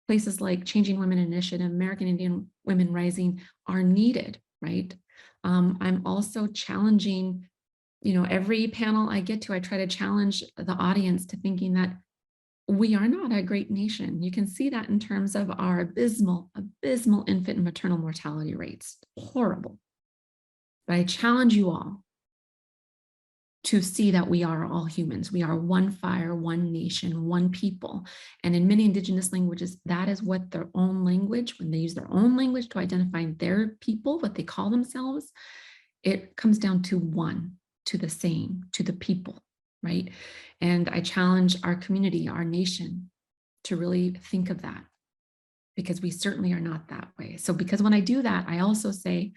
places like Changing Women Initiative, American Indian Women Rising are needed, right? I'm also challenging, every panel I get to, I try to challenge the audience to thinking that we are not a great nation. You can see that in terms of our abysmal infant and maternal mortality rates, horrible. But I challenge you all to see that we are all humans. We are one fire, one nation, one people. And in many Indigenous languages, that is what their own language, when they use their own language to identify their people, what they call themselves, it comes down to one, to the same, to the people, right? And I challenge our community, our nation, to really think of that, because we certainly are not that way. So because when I do that, I also say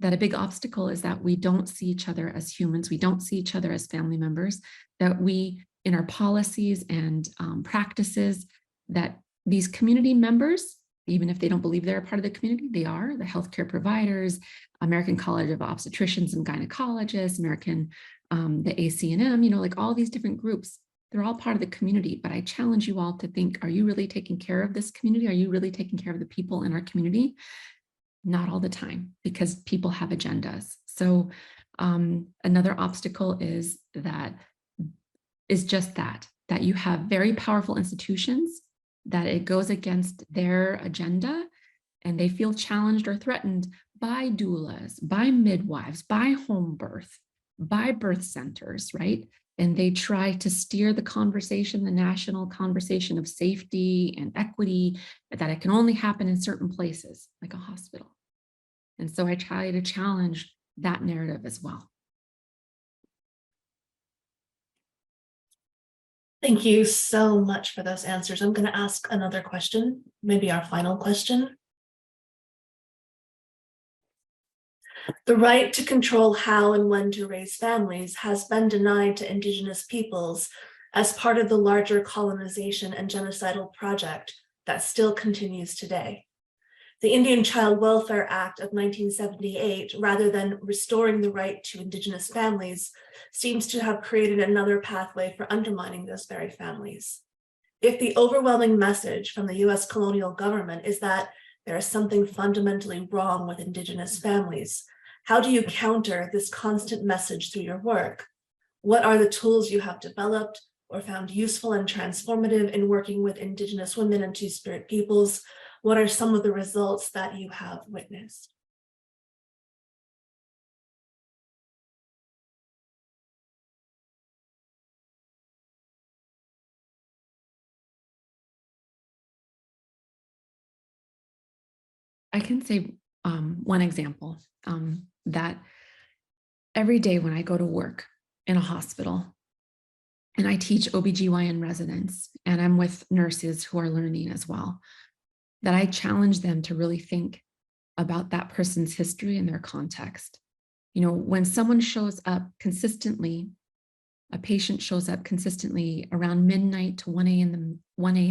that a big obstacle is that we don't see each other as humans. We don't see each other as family members, that we, in our policies and practices, that these community members, even if they don't believe they're a part of the community, they are the healthcare providers, American College of Obstetricians and Gynecologists, American, the ACNM, like all these different groups, they're all part of the community. But I challenge you all to think, are you really taking care of this community? Are you really taking care of the people in our community? Not all the time, because people have agendas. So another obstacle is just that you have very powerful institutions, that it goes against their agenda, and they feel challenged or threatened by doulas, by midwives, by home birth, by birth centers, right? And they try to steer the conversation, the national conversation of safety and equity, that it can only happen in certain places, like a hospital. And so I try to challenge that narrative as well. Thank you so much for those answers. I'm going to ask another question, maybe our final question. The right to control how and when to raise families has been denied to Indigenous peoples as part of the larger colonization and genocidal project that still continues today. The Indian Child Welfare Act of 1978, rather than restoring the right to Indigenous families, seems to have created another pathway for undermining those very families. If the overwhelming message from the US colonial government is that there is something fundamentally wrong with Indigenous families, how do you counter this constant message through your work? What are the tools you have developed or found useful and transformative in working with Indigenous women and Two-Spirit peoples? What are some of the results that you have witnessed? I can say one example, that every day when I go to work in a hospital, and I teach OBGYN residents, and I'm with nurses who are learning as well, that I challenge them to really think about that person's history and their context. When someone shows up consistently, a patient shows up consistently around midnight to 1 a.m.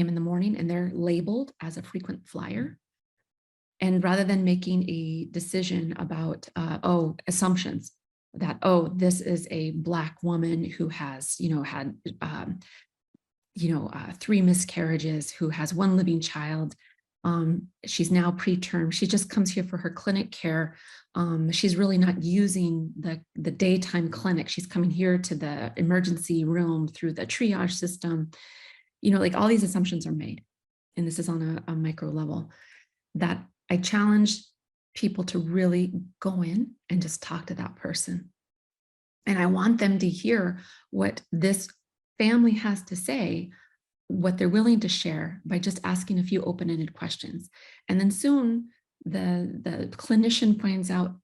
in the morning, and they're labeled as a frequent flyer. And rather than making a decision about, assumptions that, this is a Black woman who has, had, 3 miscarriages, who has 1 living child, she's now preterm, she just comes here for her clinic care. She's really not using the daytime clinic. She's coming here to the emergency room through the triage system. Like all these assumptions are made. And this is on a micro level, that I challenge people to really go in and just talk to that person. And I want them to hear what this family has to say, what they're willing to share, by just asking a few open-ended questions. And then soon the clinician finds out,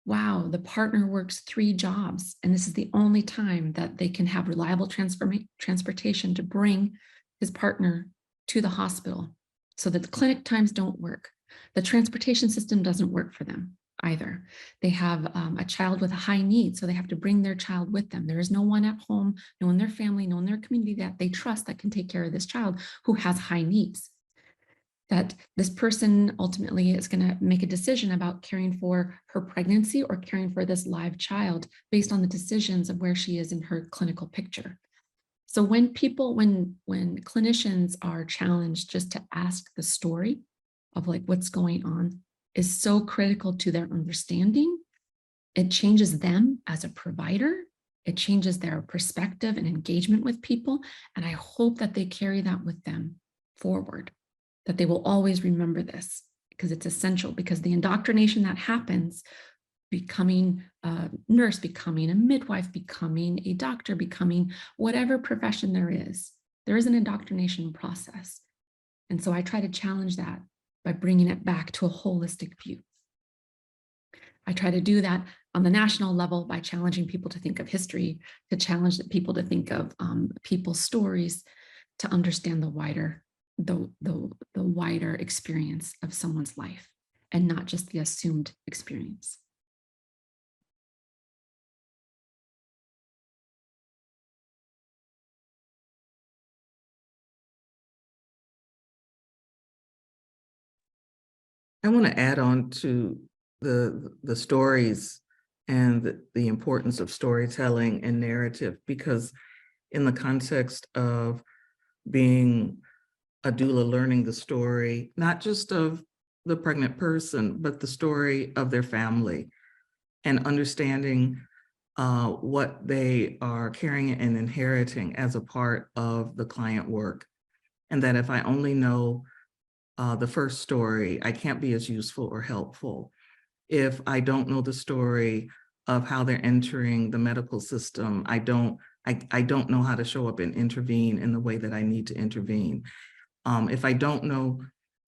wow, the partner works 3 jobs, and this is the only time that they can have reliable transportation to bring his partner to the hospital, so that the clinic times don't work. The transportation system doesn't work for them. either. They have a child with a high need, so they have to bring their child with them. There is no one at home, no one in their family, no one in their community that they trust that can take care of this child who has high needs. That this person ultimately is going to make a decision about caring for her pregnancy or caring for this live child based on the decisions of where she is in her clinical picture. So when clinicians are challenged just to ask the story of like what's going on is so critical to their understanding. It changes them as a provider. It changes their perspective and engagement with people. And I hope that they carry that with them forward, that they will always remember this because it's essential, because the indoctrination that happens, becoming a nurse, becoming a midwife, becoming a doctor, becoming whatever profession there is an indoctrination process. And so I try to challenge that by bringing it back to a holistic view. I try to do that on the national level by challenging people to think of history, to challenge people to think of people's stories, to understand the wider experience of someone's life and not just the assumed experience. I want to add on to the stories and the importance of storytelling and narrative, because in the context of being a doula, learning the story, not just of the pregnant person, but the story of their family and understanding what they are carrying and inheriting as a part of the client work. And that if I only know the first story, I can't be as useful or helpful. If I don't know the story of how they're entering the medical system, I don't know how to show up and intervene in the way that I need to intervene. If I don't know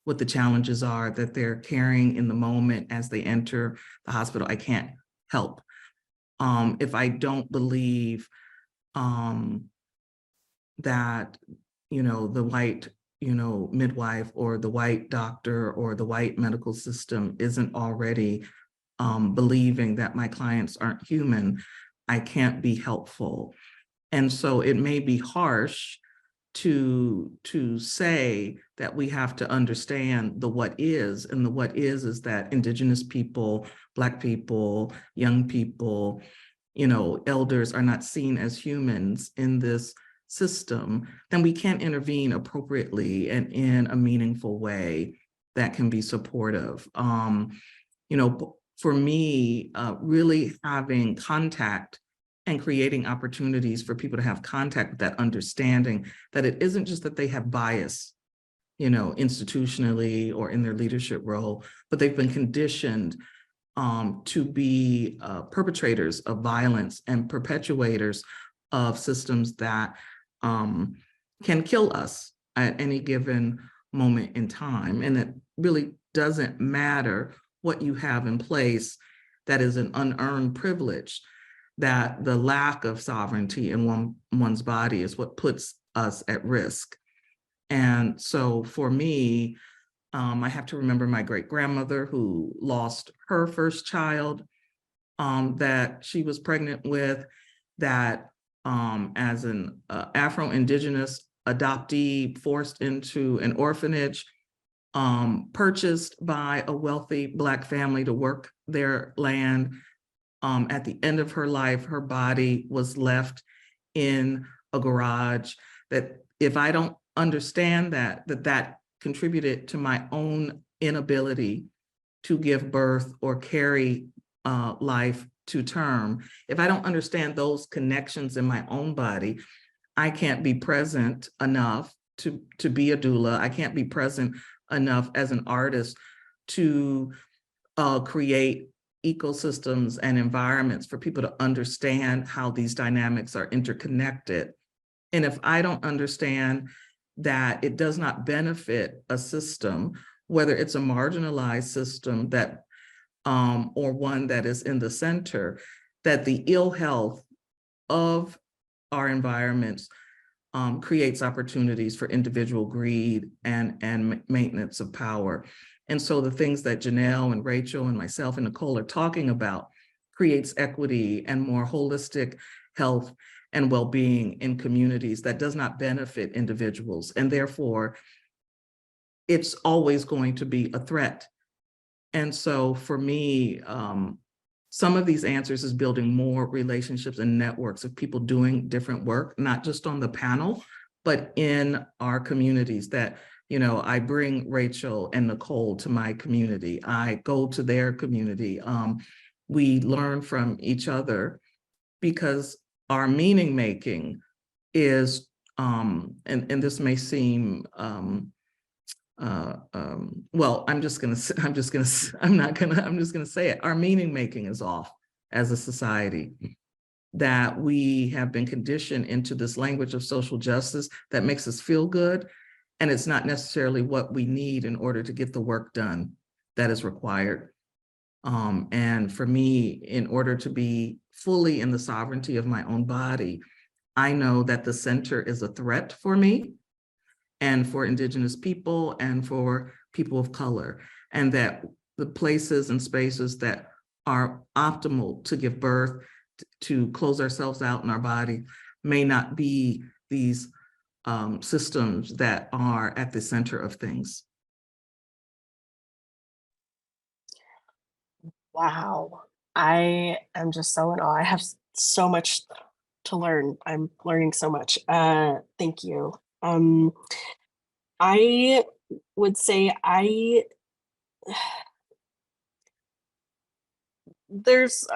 what the challenges are that they're carrying in the moment as they enter the hospital, I can't help. If I don't believe that, the white midwife or the white doctor or the white medical system isn't already believing that my clients aren't human, I can't be helpful. And so it may be harsh to say that we have to understand the what is, and the what is that Indigenous people, Black people, young people, elders are not seen as humans in this system, then we can't intervene appropriately and in a meaningful way that can be supportive. For me, really having contact and creating opportunities for people to have contact with that understanding that it isn't just that they have bias, institutionally or in their leadership role, but they've been conditioned to be perpetrators of violence and perpetuators of systems that can kill us at any given moment in time. And it really doesn't matter what you have in place that is an unearned privilege, that the lack of sovereignty in one's body is what puts us at risk. And so for me, I have to remember my great-grandmother who lost her first child that she was pregnant with, that as an Afro-Indigenous adoptee forced into an orphanage, purchased by a wealthy Black family to work their land. At the end of her life, her body was left in a garage. That if I don't understand that contributed to my own inability to give birth or carry life to term, if I don't understand those connections in my own body, I can't be present enough to be a doula. I can't be present enough as an artist to create ecosystems and environments for people to understand how these dynamics are interconnected. And if I don't understand that it does not benefit a system, whether it's a marginalized system that or one that is in the center, that the ill health of our environments creates opportunities for individual greed and maintenance of power. And so the things that Janelle and Rachel and myself and Nicolle are talking about creates equity and more holistic health and well-being in communities that does not benefit individuals. And therefore, it's always going to be a threat. And so for me, some of these answers is building more relationships and networks of people doing different work, not just on the panel, but in our communities that, you know, I bring Rachael and Nicolle to my community. I go to their community. We learn from each other because our meaning making is, and this may seem, well, I'm just gonna say it. Our meaning making is off as a society, that we have been conditioned into this language of social justice that makes us feel good. And it's not necessarily what we need in order to get the work done that is required. And for me, in order to be fully in the sovereignty of my own body, I know that the center is a threat for me and for Indigenous people and for people of color, and that the places and spaces that are optimal to give birth, to close ourselves out in our body, may not be these systems that are at the center of things. Wow, I am just so in awe. I have so much to learn. I'm learning so much. Thank you. I would say there's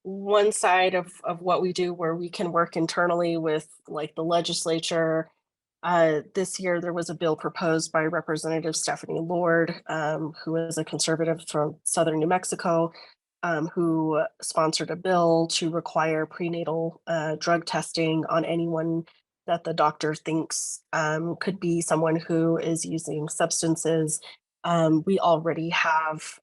one side of what we do where we can work internally with like the legislature. This year, there was a bill proposed by Representative Stephanie Lord, who is a conservative from Southern New Mexico, who sponsored a bill to require prenatal drug testing on anyone that the doctor thinks could be someone who is using substances. We already have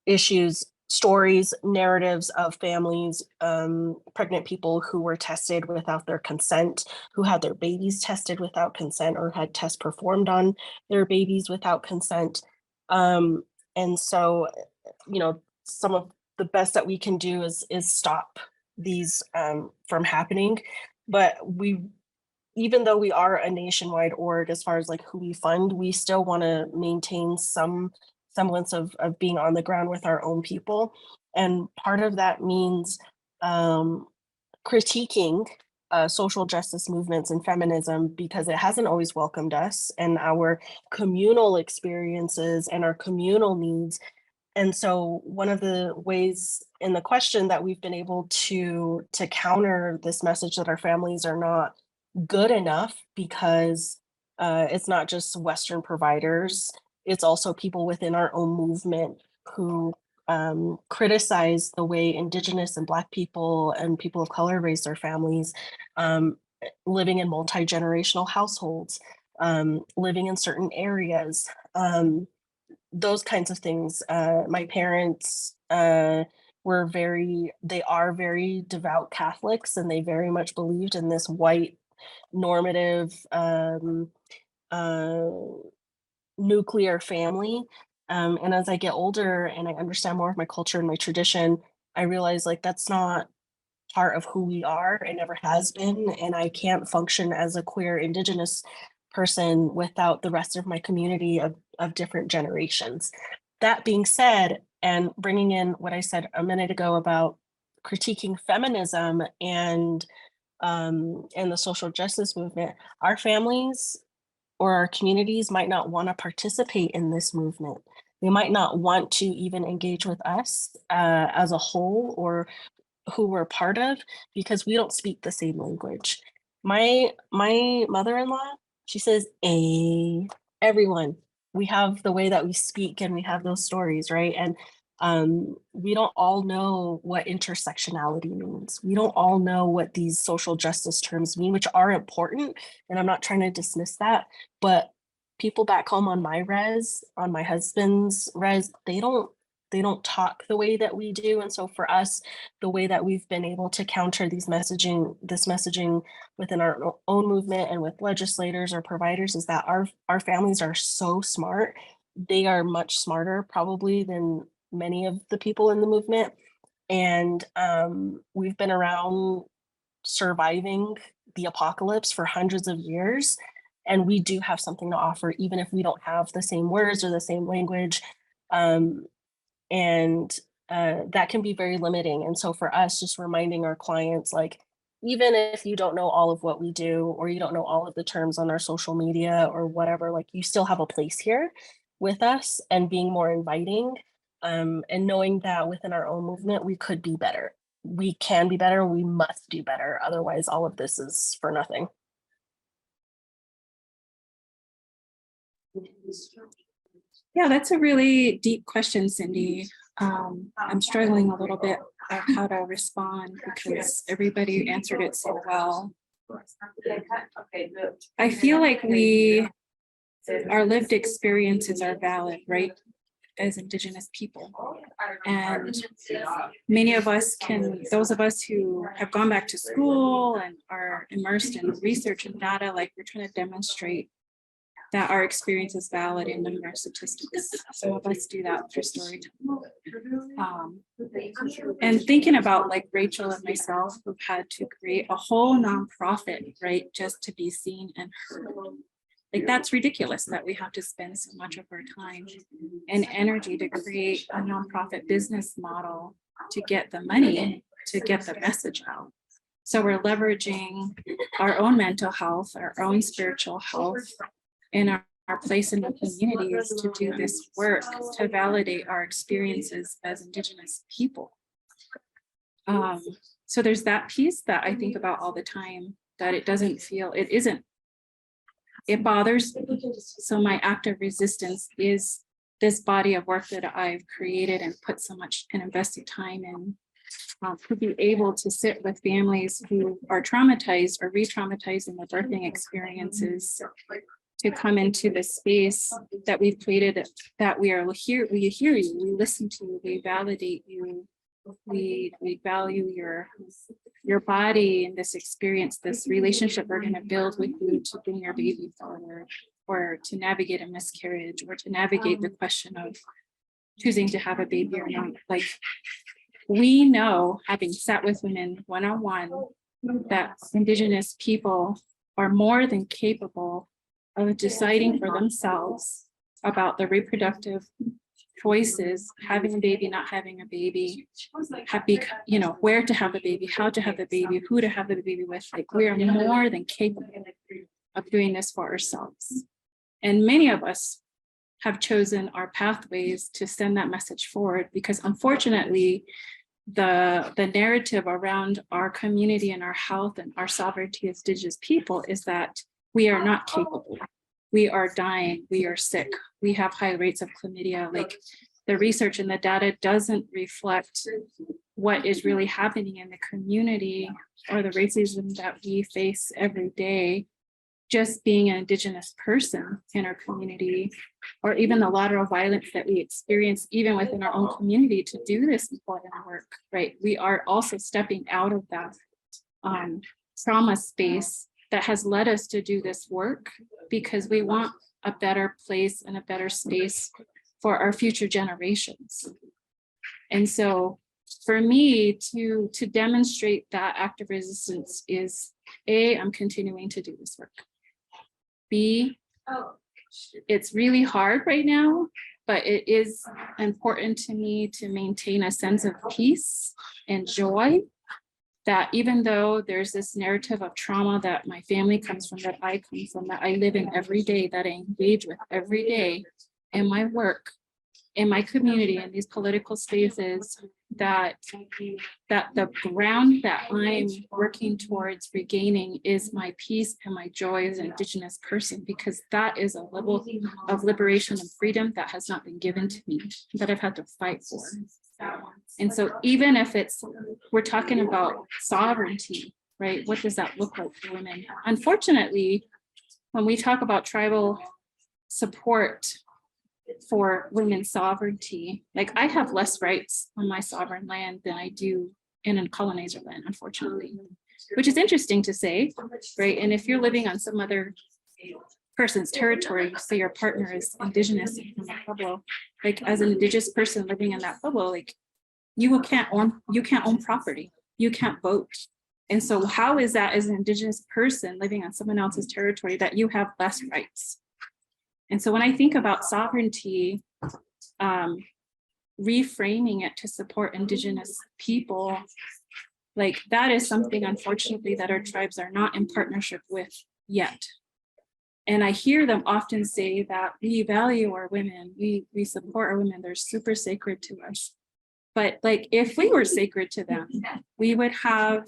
issues, stories, narratives of families, pregnant people who were tested without their consent, who had their babies tested without consent or had tests performed on their babies without consent. And so, you know, some of the best that we can do is stop these from happening. But even though we are a nationwide org, as far as like who we fund, we still want to maintain some semblance of being on the ground with our own people. And part of that means critiquing social justice movements and feminism, because it hasn't always welcomed us and our communal experiences and our communal needs. And so one of the ways in the question that we've been able to counter this message that our families are not good enough, because it's not just Western providers, it's also people within our own movement who criticize the way Indigenous and Black people and people of color raise their families, living in multi-generational households, living in certain areas, those kinds of things. My parents were they are very devout Catholics, and they very much believed in this white normative nuclear family. And as I get older and I understand more of my culture and my tradition, I realize like that's not part of who we are. It never has been. And I can't function as a queer Indigenous person without the rest of my community of different generations. That being said, and bringing in what I said a minute ago about critiquing feminism and the social justice movement, our families or our communities might not want to participate in this movement. They might not want to even engage with us as a whole or who we're part of, because we don't speak the same language. My mother-in-law, she says, everyone. We have the way that we speak and we have those stories, right? And we don't all know what intersectionality means. We don't all know what these social justice terms mean, which are important. And I'm not trying to dismiss that, but people back home on my res, on my husband's res, they don't they don't talk the way that we do. And so for us, the way that we've been able to counter this messaging within our own movement and with legislators or providers is that our families are so smart. They are much smarter probably than many of the people in the movement. And we've been around surviving the apocalypse for hundreds of years. And we do have something to offer, even if we don't have the same words or the same language. That can be very limiting. And so for us, just reminding our clients, like, even if you don't know all of what we do, or you don't know all of the terms on our social media or whatever, like, you still have a place here with us, and being more inviting, and knowing that within our own movement, we could be better. We can be better. We must do better. Otherwise, all of this is for nothing. Yeah, that's a really deep question, Cindy. I'm struggling a little bit of how to respond because everybody answered it so well. I feel like our lived experiences are valid, right? As Indigenous people. And many of us those of us who have gone back to school and are immersed in research and data, like, we're trying to demonstrate that our experience is valid in number of statistics. Some of us do that through storytelling. And thinking about, like, Rachael and myself, who've had to create a whole nonprofit, right, just to be seen and heard. Like, that's ridiculous that we have to spend so much of our time and energy to create a nonprofit business model to get the money, to get the message out. So we're leveraging our own mental health, our own spiritual health, and our place in the communities to do this work, to validate our experiences as Indigenous people. So there's that piece that I think about all the time, that it isn't. It bothers me. So my act of resistance is this body of work that I've created and put so much and invested time in, to be able to sit with families who are traumatized or re-traumatized in their birthing experiences, to come into the space that we've created, that we hear you, we listen to you, we validate you, we value your body and this experience, this relationship we're going to build with you to bring your baby forward, or to navigate a miscarriage, or to navigate the question of choosing to have a baby or not. Like, we know, having sat with women one-on-one, that Indigenous people are more than capable of deciding for themselves about the reproductive choices, having a baby, not having a baby, where to have the baby, how to have the baby, who to have the baby with. Like, we are more than capable of doing this for ourselves. And many of us have chosen our pathways to send that message forward, because unfortunately, the narrative around our community and our health and our sovereignty as Indigenous people is that we are not capable. We are dying, we are sick, we have high rates of chlamydia. Like, the research and the data doesn't reflect what is really happening in the community, or the racism that we face every day, just being an Indigenous person in our community, or even the lateral violence that we experience even within our own community to do this important work, right? We are also stepping out of that trauma space that has led us to do this work, because we want a better place and a better space for our future generations. And so for me to demonstrate that act of resistance is, A, I'm continuing to do this work. B, it's really hard right now, but it is important to me to maintain a sense of peace and joy, that even though there's this narrative of trauma that my family comes from, that I come from, that I live in every day, that I engage with every day in my work, in my community, in these political spaces, that the ground that I'm working towards regaining is my peace and my joy as an Indigenous person, because that is a level of liberation and freedom that has not been given to me, that I've had to fight for. And so even if we're talking about sovereignty, right? What does that look like for women? Unfortunately, when we talk about tribal support for women's sovereignty. Like I have less rights on my sovereign land than I do in a colonizer land, unfortunately, which is interesting to say, right? And if you're living on some other person's territory, say your partner is Indigenous in that pueblo, like as an Indigenous person living in that pueblo, like you can't own property, you can't vote. And so how is that as an Indigenous person living on someone else's territory that you have less rights? And so when I think about sovereignty, reframing it to support Indigenous people, like that is something, unfortunately, that our tribes are not in partnership with yet. And I hear them often say that we value our women, we support our women, they're super sacred to us. But like, if we were sacred to them, we would have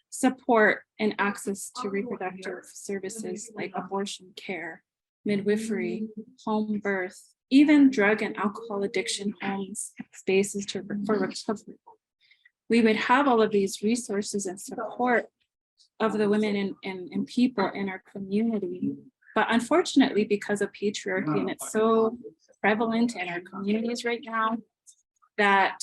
support and access to reproductive services like abortion care, midwifery, home birth, even drug and alcohol addiction homes, spaces for recovery. We would have all of these resources and support of the women and people in our community. But unfortunately, because of patriarchy, and it's so prevalent in our communities right now, that,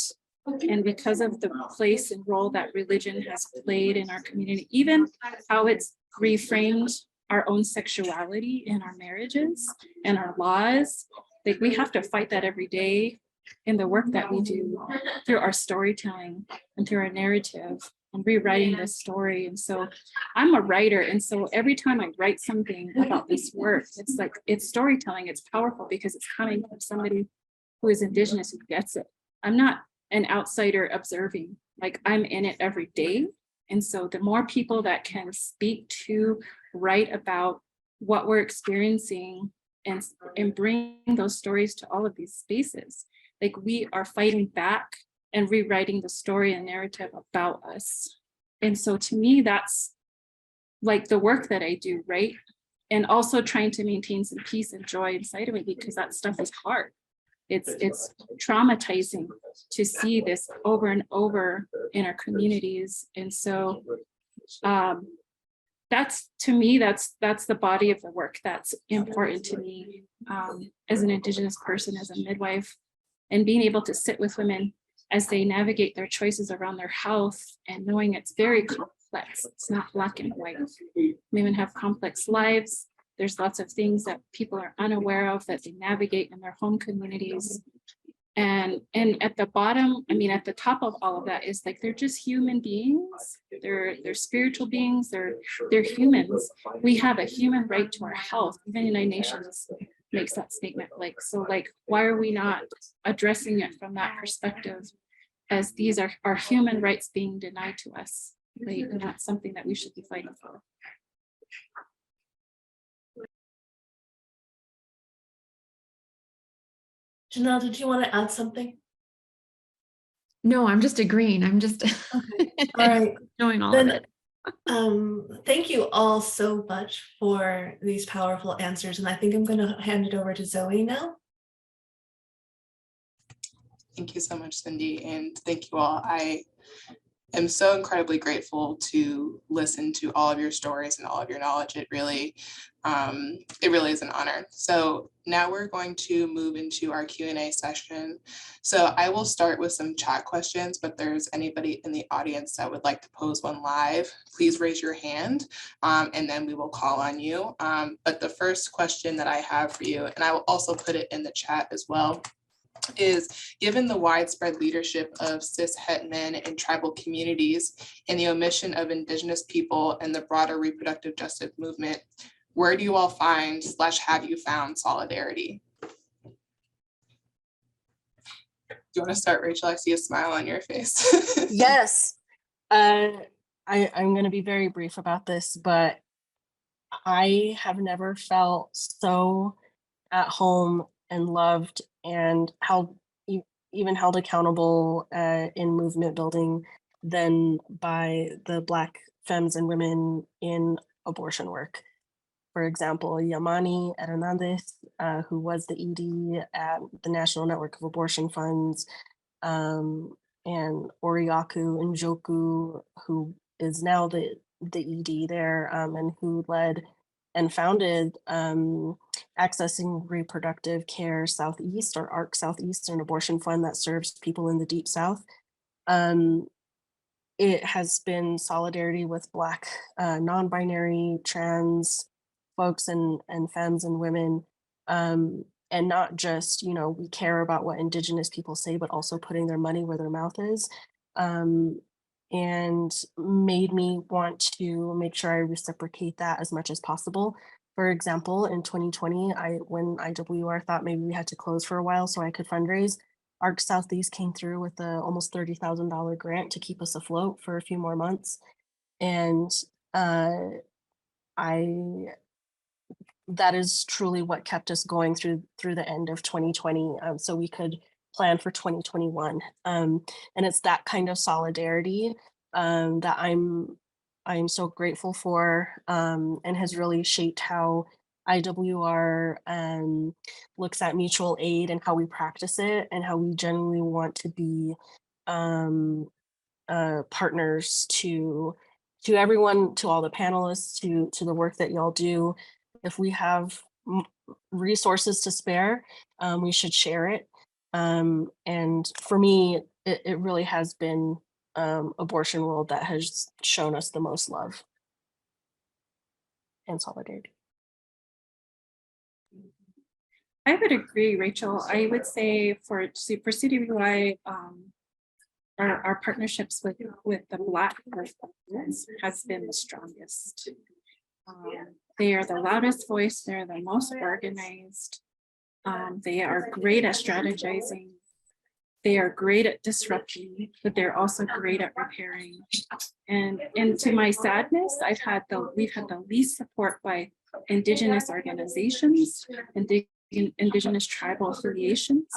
and because of the place and role that religion has played in our community, even how it's reframed our own sexuality in our marriages and our laws, like we have to fight that every day in the work that we do through our storytelling and through our narrative and rewriting this story. And so I'm a writer. And so every time I write something about this work, it's like, it's storytelling, it's powerful because it's coming from somebody who is Indigenous, who gets it. I'm not an outsider observing, like I'm in it every day. And so the more people that can speak to, write about what we're experiencing and bring those stories to all of these spaces, like we are fighting back and rewriting the story and narrative about us. And so to me, that's like the work that I do, right? And also trying to maintain some peace and joy inside of it, because that stuff is hard. It's traumatizing to see this over and over in our communities. And so that's, to me, that's the body of the work that's important to me as an Indigenous person, as a midwife, and being able to sit with women as they navigate their choices around their health and knowing it's very complex. It's not black and white. Women have complex lives. There's lots of things that people are unaware of that they navigate in their home communities. And at the bottom, I mean, at the top of all of that is like, they're just human beings. They're spiritual beings. They're humans. We have a human right to our health. Even the United Nations makes that statement. Like, so like, why are we not addressing it from that perspective, as these are human rights being denied to us, right? And that's something that we should be fighting for. Janelle, did you want to add something? No, I'm just agreeing. I'm just Okay. All right. knowing all of it. Thank you all so much for these powerful answers. And I think I'm going to hand it over to Zoe now. Thank you so much, Cindy, and thank you all. I am so incredibly grateful to listen to all of your stories and all of your knowledge. It really is an honor. So now we're going to move into our Q&A session. So I will start with some chat questions, but if there's anybody in the audience that would like to pose one live, please raise your hand and then we will call on you. But the first question that I have for you, and I will also put it in the chat as well, is, given the widespread leadership of cis het men in tribal communities and the omission of Indigenous people and the broader reproductive justice movement, where do you all find / have you found solidarity? Do you want to start, Rachel? I see a smile on your face. Yes. I'm going to be very brief about this, but I have never felt so at home and loved and even held accountable in movement building than by the Black femmes and women in abortion work. For example, Yamani Hernandez, who was the ED at the National Network of Abortion Funds, and Oriaku Njoku, who is now the ED there, and who led and founded Accessing Reproductive Care Southeast, or ARC Southeast, an abortion fund that serves people in the Deep South. It has been solidarity with Black, non-binary, trans folks and femmes and women. And not just, you know, we care about what Indigenous people say, but also putting their money where their mouth is. And made me want to make sure I reciprocate that as much as possible. For example, in 2020, when IWR thought maybe we had to close for a while so I could fundraise, ARC Southeast came through with a almost $30,000 grant to keep us afloat for a few more months. And that is truly what kept us going through the end of 2020, so we could plan for 2021. And it's that kind of solidarity that I'm so grateful for, and has really shaped how IWR looks at mutual aid and how we practice it, and how we genuinely want to be partners to everyone, to all the panelists, to the work that y'all do. If we have resources to spare, we should share it. And for me, it really has been abortion world that has shown us the most love and solidarity. I would agree, Rachel. I would say for CWI, our partnerships with the Black has been the strongest. They are the loudest voice, they're the most organized. They are great at strategizing. They are great at disrupting, but they're also great at repairing. And to my sadness, we've had the least support by Indigenous organizations, Indigenous tribal affiliations.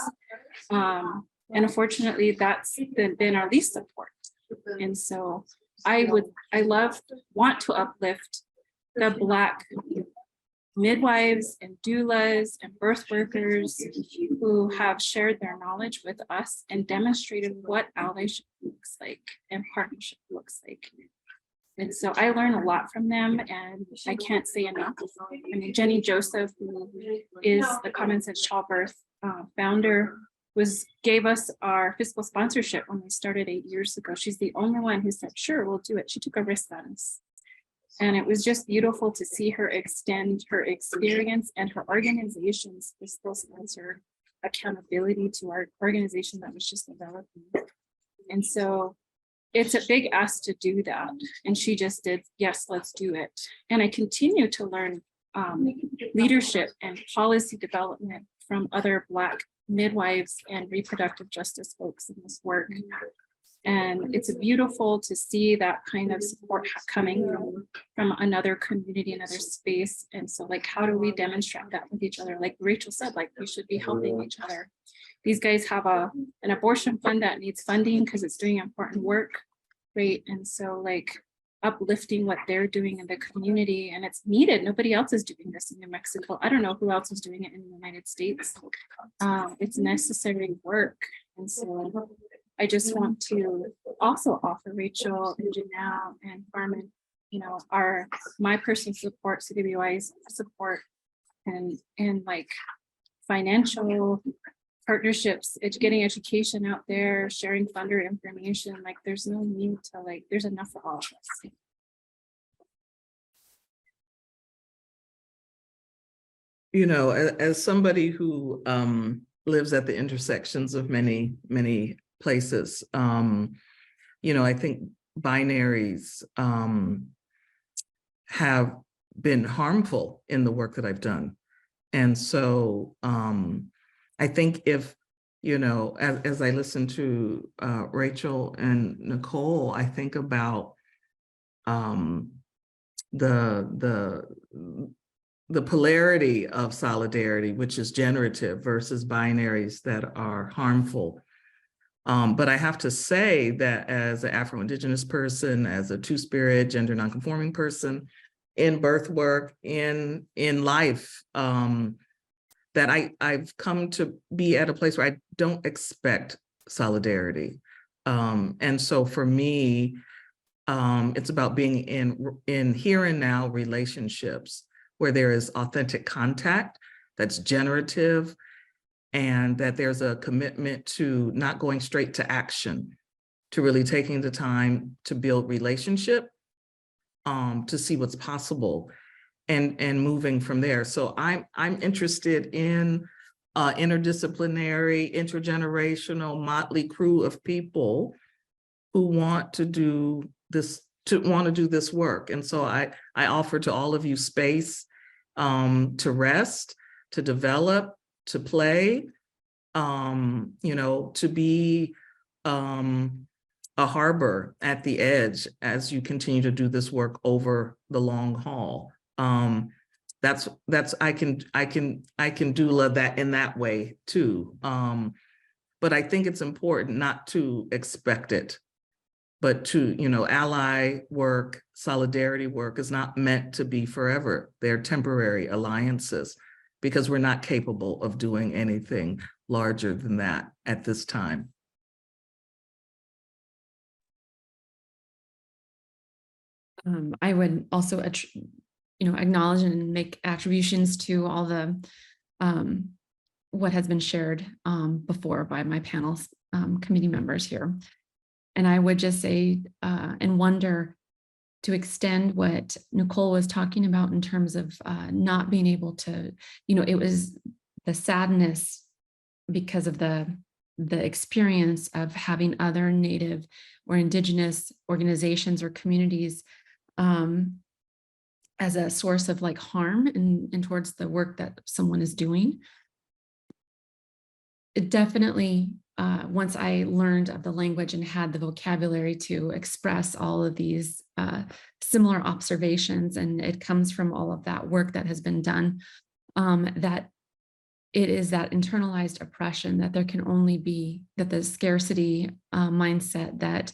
And unfortunately, that's been our least support. And so I want to uplift the Black midwives and doulas and birth workers who have shared their knowledge with us and demonstrated what allyship looks like and partnership looks like. And so I learn a lot from them, and I can't say enough. I mean, Jenny Joseph, who is the Common Sense Childbirth founder, gave us our fiscal sponsorship when we started 8 years ago. She's the only one who said, sure, we'll do it. She took a risk on us. And it was just beautiful to see her extend her experience and her organization's fiscal sponsor accountability to our organization that was just developing. And so it's a big ask to do that. And she just did, yes, let's do it. And I continue to learn leadership and policy development from other Black midwives and reproductive justice folks in this work. And it's beautiful to see that kind of support coming from another community, another space. And so like, how do we demonstrate that with each other? Like Rachel said, like we should be helping each other. These guys have an abortion fund that needs funding because it's doing important work, right? And so like uplifting what they're doing in the community, and it's needed. Nobody else is doing this in New Mexico. I don't know who else is doing it in the United States. It's necessary work. And so I just want to also offer Rachael and Janelle and Carmen, you know, my personal support, CWI's support, and like financial partnerships, getting education out there, sharing funder information. Like there's no need to there's enough for all of us. You know, as somebody who lives at the intersections of many places, you know, I think binaries have been harmful in the work that I've done. And so I think if, you know, as I listen to Rachael and Nicolle, I think about the polarity of solidarity, which is generative, versus binaries that are harmful. But I have to say that as an Afro-Indigenous person, as a two-spirit, gender nonconforming person, in birth work, in life, that I've come to be at a place where I don't expect solidarity. And so for me, it's about being in here and now relationships where there is authentic contact that's generative, and that there's a commitment to not going straight to action, to really taking the time to build relationship, to see what's possible, and moving from there. So I'm interested in interdisciplinary, intergenerational, motley crew of people who want to do this work. And so I offer to all of you space to rest, to develop, to play, to be a harbor at the edge as you continue to do this work over the long haul. That's I can doula that in that way too. But I think it's important not to expect it, but to, ally work, solidarity work is not meant to be forever. They're temporary alliances because we're not capable of doing anything larger than that at this time. I would also, acknowledge and make attributions to all the what has been shared before by my panel committee members here. And I would just say and wonder to extend what Nicolle was talking about in terms of not being able to, it was the sadness because of the experience of having other Native or Indigenous organizations or communities as a source of like harm and towards the work that someone is doing. It definitely, once I learned of the language and had the vocabulary to express all of these similar observations, and it comes from all of that work that has been done, that it is that internalized oppression that there can only be, that the scarcity mindset that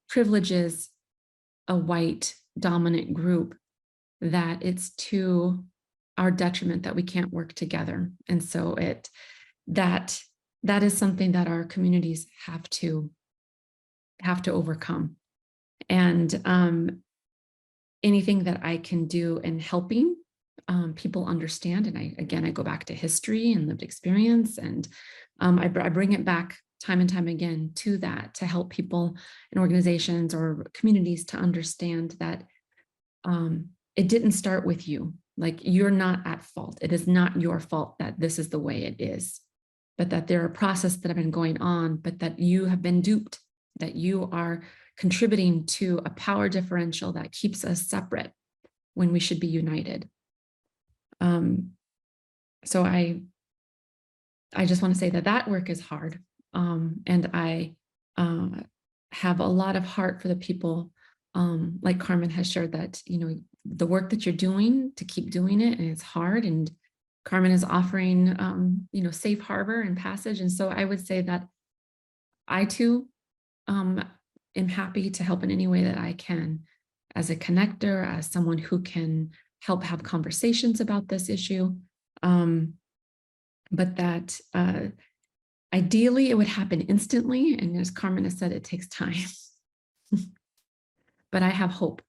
privileges a white dominant group, that it's to our detriment that we can't work together. And so that is something that our communities have to overcome. And anything that I can do in helping people understand, and I go back to history and lived experience, and I bring it back time and time again to that, to help people in organizations or communities to understand that it didn't start with you. Like, you're not at fault. It is not your fault that this is the way it is, but that there are processes that have been going on, but that you have been duped, that you are contributing to a power differential that keeps us separate when we should be united. So I just want to say that work is hard. And I have a lot of heart for the people, like Carmen has shared, that, the work that you're doing, to keep doing it, and it's hard. And Carmen is offering, safe harbor and passage. And so I would say that I too am happy to help in any way that I can, as a connector, as someone who can help have conversations about this issue. But that ideally it would happen instantly. And as Carmen has said, it takes time. But I have hope,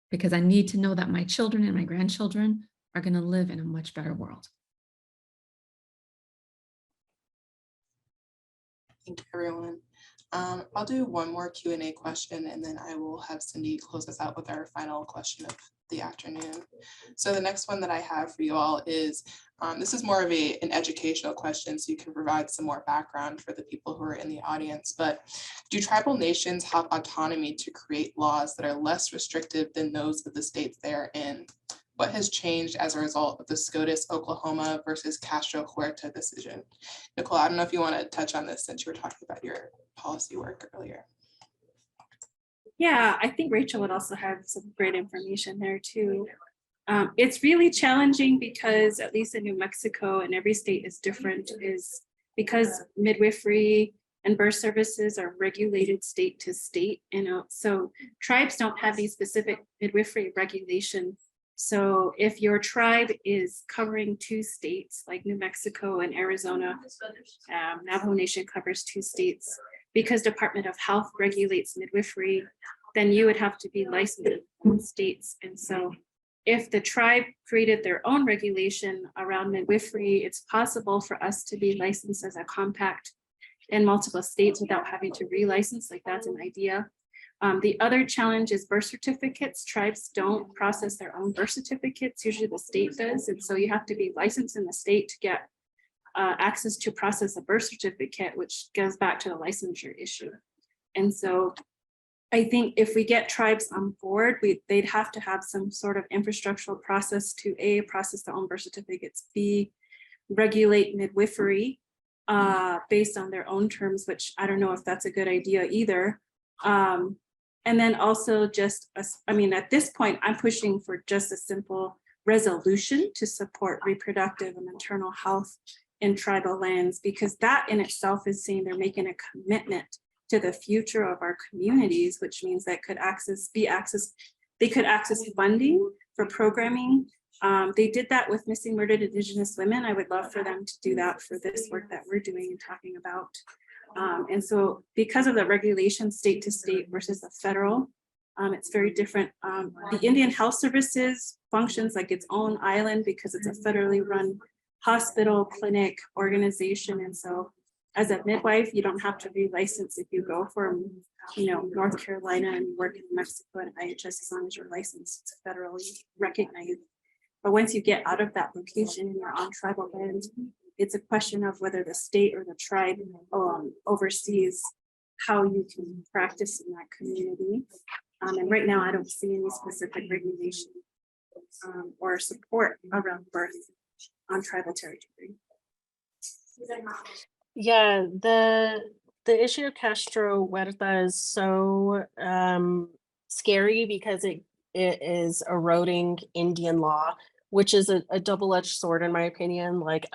because I need to know that my children and my grandchildren are going to live in a much better world. Thank you, everyone. I'll do one more Q&A question, and then I will have Cindy close us out with our final question of the afternoon. So the next one that I have for you all is, this is more of an educational question, so you can provide some more background for the people who are in the audience. But do tribal nations have autonomy to create laws that are less restrictive than those of the states they are in? What has changed as a result of the SCOTUS Oklahoma versus Castro Huerta decision? Nicolle, I don't know if you want to touch on this since you were talking about your policy work earlier. Yeah, I think Rachael would also have some great information there too. It's really challenging because, at least in New Mexico, and every state is different, is because midwifery and birth services are regulated state to state. So tribes don't have these specific midwifery regulations. So if your tribe is covering 2 states, like New Mexico and Arizona, Navajo Nation covers 2 states, because Department of Health regulates midwifery, then you would have to be licensed in states. And so if the tribe created their own regulation around midwifery, it's possible for us to be licensed as a compact in multiple states without having to relicense. Like, that's an idea. The other challenge is birth certificates. Tribes don't process their own birth certificates. Usually the state does. And so you have to be licensed in the state to get access to process a birth certificate, which goes back to the licensure issue. And so I think if we get tribes on board, they'd have to have some sort of infrastructural process to A, process their own birth certificates, B, regulate midwifery based on their own terms, which I don't know if that's a good idea either. And then also just, I mean, at this point, I'm pushing for just a simple resolution to support reproductive and maternal health in tribal lands, because that in itself is saying they're making a commitment to the future of our communities, which means that they could access funding for programming. They did that with missing murdered Indigenous women. I would love for them to do that for this work that we're doing and talking about. And so because of the regulation state to state versus the federal, it's very different. The Indian Health Services functions like its own island because it's a federally run hospital, clinic, organization. And so as a midwife, you don't have to be licensed if you go from, North Carolina and work in Mexico and IHS, as long as you're licensed, it's federally recognized. But once you get out of that location and you're on tribal land, it's a question of whether the state or the tribe oversees how you can practice in that community. And right now, I don't see any specific regulation or support around birth on tribal territory. Yeah, the issue of Castro Huerta is so scary because it is eroding Indian law, which is a double-edged sword in my opinion. Like,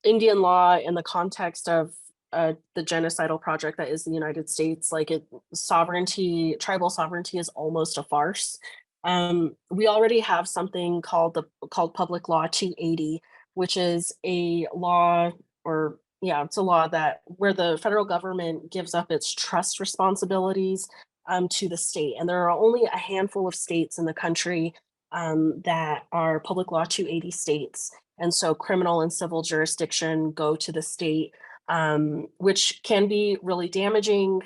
Indian law in the context of the genocidal project that is the United States, like, tribal sovereignty is almost a farce. We already have something called Public Law 280, which is a law, it's a law where the federal government gives up its trust responsibilities to the state. And there are only a handful of states in the country that are Public Law 280 states. And so criminal and civil jurisdiction go to the state, which can be really damaging,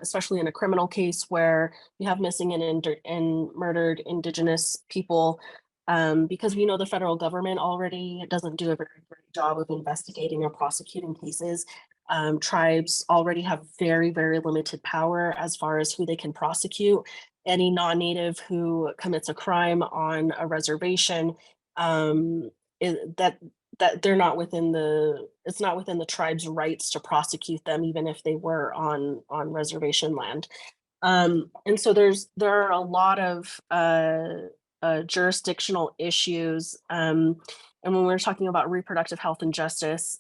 especially in a criminal case where you have missing and murdered Indigenous people, because we know the federal government already doesn't do a very great job of investigating or prosecuting cases. Tribes already have very, very limited power as far as who they can prosecute. Any non-native who commits a crime on a reservation, that they're not within it's not within the tribe's rights to prosecute them, even if they were on reservation land. And so there are a lot of jurisdictional issues. And when we're talking about reproductive health and justice,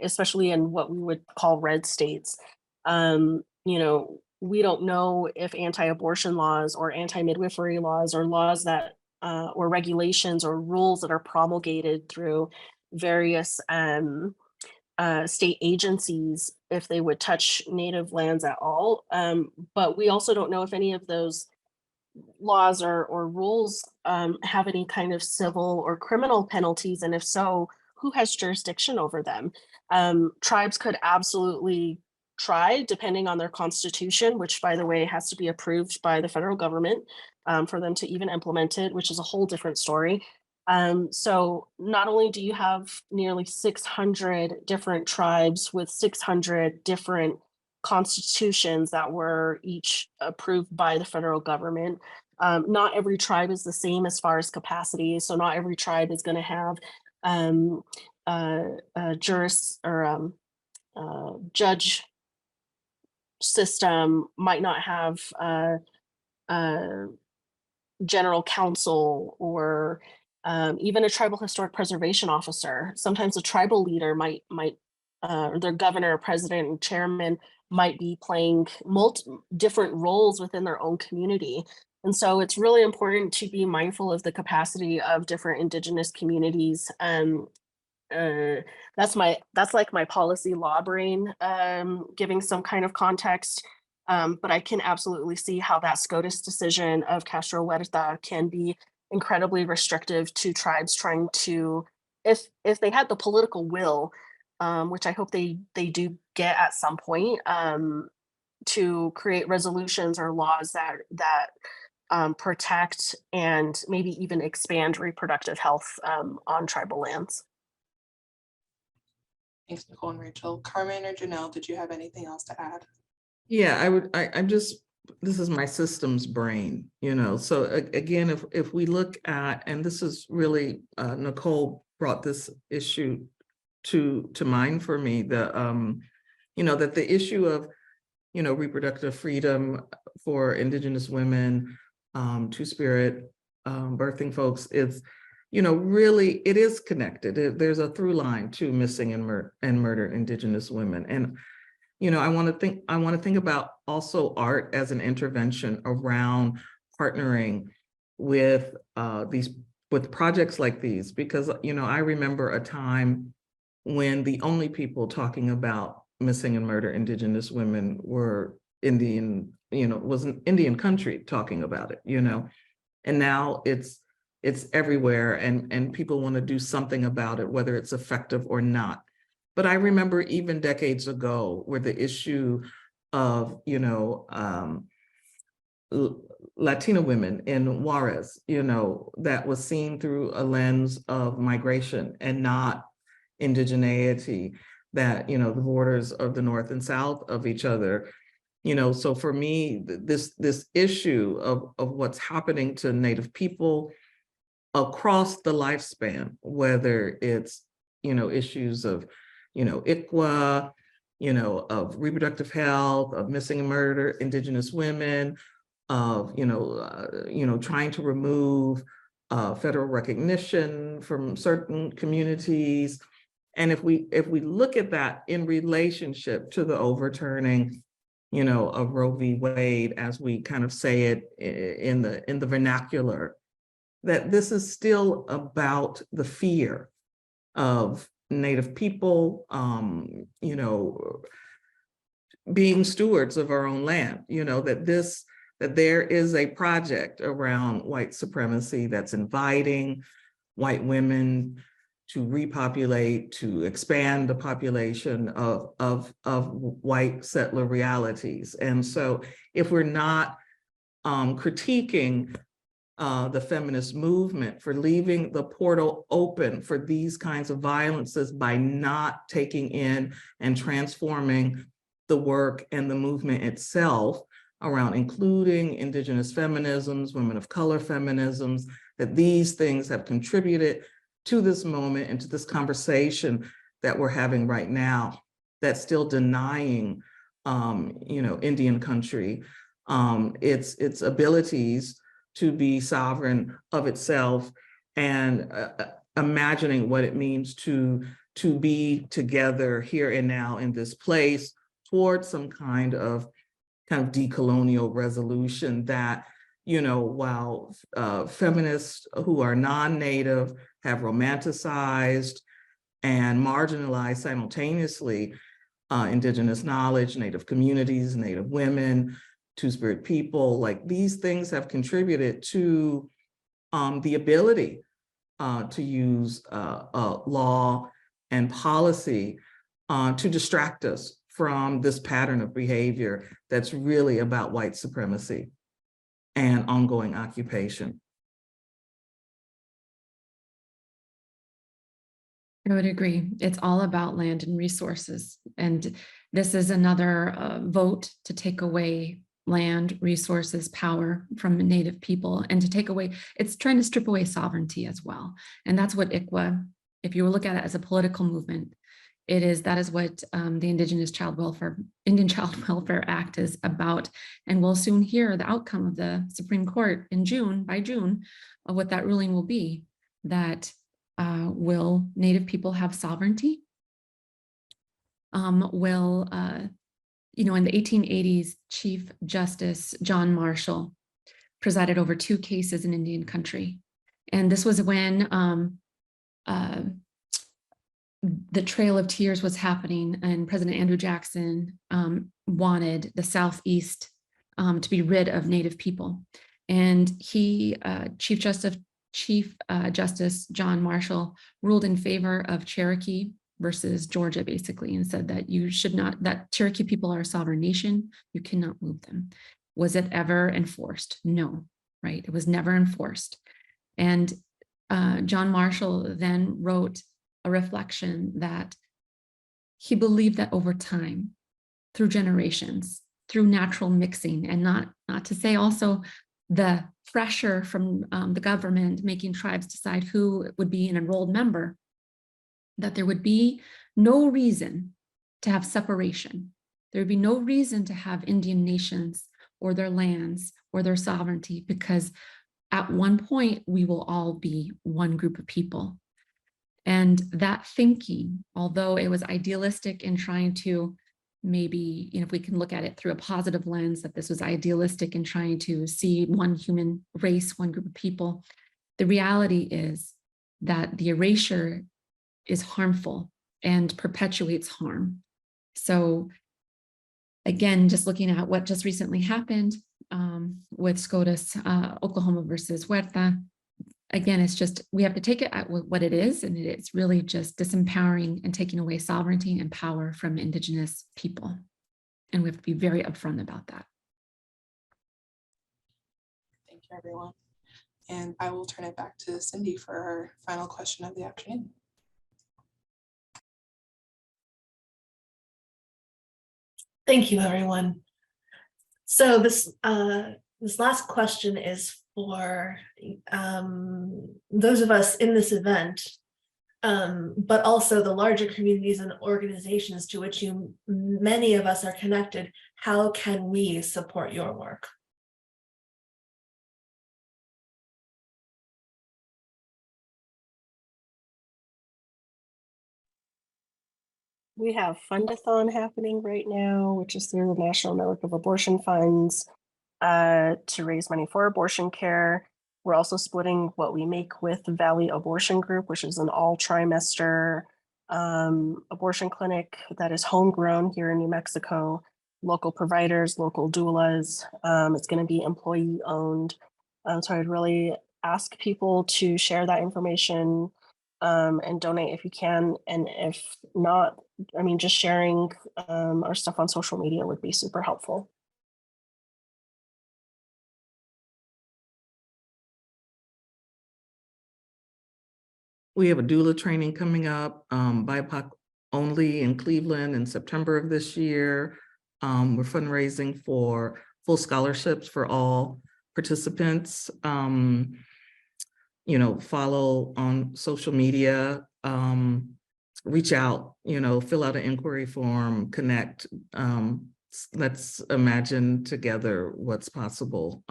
especially in what we would call red states, we don't know if anti-abortion laws or anti-midwifery laws or laws that or regulations or rules that are promulgated through various state agencies, if they would touch native lands at all. But we also don't know if any of those laws or rules have any kind of civil or criminal penalties, and if so, who has jurisdiction over them? Tribes could absolutely try, depending on their constitution, which, by the way, has to be approved by the federal government for them to even implement it, which is a whole different story. So not only do you have nearly 600 different tribes with 600 different constitutions that were each approved by the federal government, not every tribe is the same as far as capacity. So not every tribe is going to have a judge system, might not have general counsel or even a tribal historic preservation officer. Sometimes a tribal leader might their governor, president, chairman might be playing different roles within their own community. And so it's really important to be mindful of the capacity of different Indigenous communities. That's like my policy law brain, giving some kind of context. But I can absolutely see how that SCOTUS decision of Castro Huerta can be incredibly restrictive to tribes trying to, if they had the political will, which I hope they do get at some point, to create resolutions or laws that protect and maybe even expand reproductive health on tribal lands. Thanks, Nicolle and Rachel. Carmen or Janelle, did you have anything else to add? Yeah, I'm just, this is my systems brain, you know, so again, if we look at, and this is really, Nicolle brought this issue to mind for me, the, you know, that the issue of, you know, reproductive freedom for Indigenous women, two-spirit birthing folks is, you know, really, it is connected. There's a through line to missing and murdered Indigenous women. And, you know, I want to think about also art as an intervention around partnering with with projects like these, because, you know, I remember a time when the only people talking about missing and murdered Indigenous women were Indian, you know, was an Indian country talking about it, you know, and now it's everywhere, and people want to do something about it, whether it's effective or not. But I remember even decades ago where the issue of, you know, Latina women in Juarez, you know, that was seen through a lens of migration and not indigeneity, that, you know, the borders of the North and South of each other, you know. So for me, this issue of what's happening to Native people across the lifespan, whether it's, you know, issues of, you know, ICWA, you know, of reproductive health, of missing and murdered Indigenous women, of, you know, trying to remove federal recognition from certain communities. And if we look at that in relationship to the overturning, you know, of Roe v. Wade, as we kind of say it in the vernacular, that this is still about the fear of Native people, you know, being stewards of our own land, you know, that there is a project around white supremacy that's inviting white women to repopulate, to expand the population of white settler realities. And so if we're not critiquing the feminist movement for leaving the portal open for these kinds of violences by not taking in and transforming the work and the movement itself around including Indigenous feminisms, women of color feminisms, that these things have contributed to this moment and to this conversation that we're having right now, that's still denying, you know, Indian country, its abilities to be sovereign of itself, and imagining what it means to be together here and now in this place towards some kind of decolonial resolution that, you know, while feminists who are non-Native have romanticized and marginalized simultaneously Indigenous knowledge, Native communities, Native women, Two-Spirit people, like these things have contributed to the ability to use law and policy to distract us from this pattern of behavior that's really about white supremacy and ongoing occupation. I would agree. It's all about land and resources. And this is another vote to take away land, resources, power from Native people, and to take away, it's trying to strip away sovereignty as well. And that's what ICWA, if you look at it as a political movement, that is what the Indian Child Welfare Act is about. And we'll soon hear the outcome of the Supreme Court in by June, of what that ruling will be, that will Native people have sovereignty? You know, in the 1880s, Chief Justice John Marshall presided over 2 cases in Indian country. And this was when the Trail of Tears was happening, and President Andrew Jackson wanted the Southeast to be rid of Native people. And he, Chief Justice John Marshall, ruled in favor of Cherokee versus Georgia, basically, and said that you should not, that Cherokee people are a sovereign nation, you cannot move them. Was it ever enforced? No, right? It was never enforced. And John Marshall then wrote a reflection that he believed that over time, through generations, through natural mixing, and not to say also the pressure from the government making tribes decide who would be an enrolled member, that there would be no reason to have separation. There would be no reason to have Indian nations or their lands or their sovereignty, because at one point we will all be one group of people. And that thinking, although it was idealistic in trying to maybe, if we can look at it through a positive lens, that this was idealistic in trying to see one human race, one group of people, the reality is that the erasure is harmful and perpetuates harm. So again, just looking at what just recently happened with SCOTUS, Oklahoma versus Huerta, again, it's just, we have to take it at what it is, and it's really just disempowering and taking away sovereignty and power from Indigenous people. And we have to be very upfront about that. Thank you, everyone. And I will turn it back to Cindy for our final question of the afternoon. Thank you, everyone. So this last question is for those of us in this event, but also the larger communities and organizations to which many of us are connected. How can we support your work? We have Fundathon happening right now, which is through the National Network of Abortion Funds, to raise money for abortion care. We're also splitting what we make with Valley Abortion Group, which is an all-trimester abortion clinic that is homegrown here in New Mexico. Local providers, local doulas. It's going to be employee-owned. So I'd really ask people to share that information and donate if you can. And if not, I mean, just sharing our stuff on social media would be super helpful. We have a doula training coming up, BIPOC only in Cleveland in September of this year. We're fundraising for full scholarships for all participants. Follow on social media, reach out, fill out an inquiry form, connect. Let's imagine together what's possible.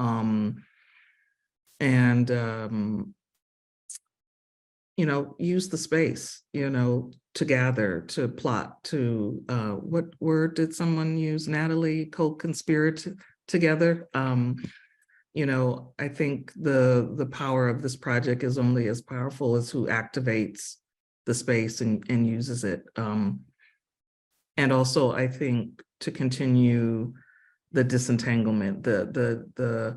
Use the space, to gather, to plot, to, what word did someone use, Natalie, co-conspirate together? I think the power of this project is only as powerful as who activates the space and uses it. And also, I think to continue the disentanglement, the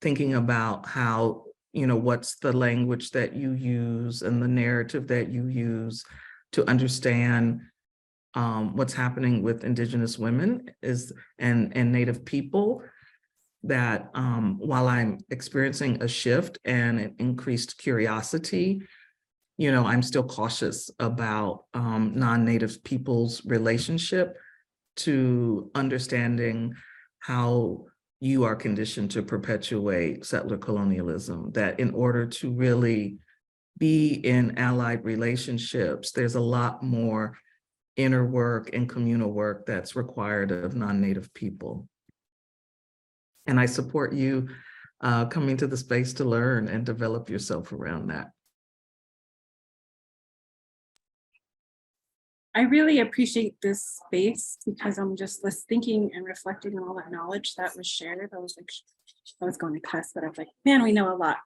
thinking about how, what's the language that you use and the narrative that you use to understand what's happening with Indigenous women and Native people, that while I'm experiencing a shift and an increased curiosity, I'm still cautious about non-Native people's relationship to understanding how you are conditioned to perpetuate settler colonialism, that in order to really be in allied relationships, there's a lot more inner work and communal work that's required of non-Native people. And I support you coming to the space to learn and develop yourself around that. I really appreciate this space because I'm just thinking and reflecting on all that knowledge that was shared. I was going to cuss, but I was like, man, we know a lot.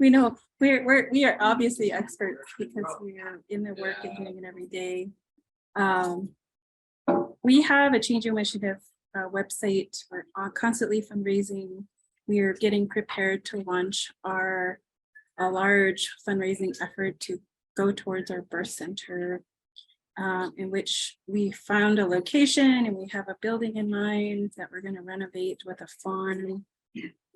We know we are obviously experts because we are in the work and doing it every day. we have a Change Initiative website. We're constantly fundraising. We are getting prepared to launch a large fundraising effort to go towards our birth center, in which we found a location and we have a building in mind that we're going to renovate with a farm.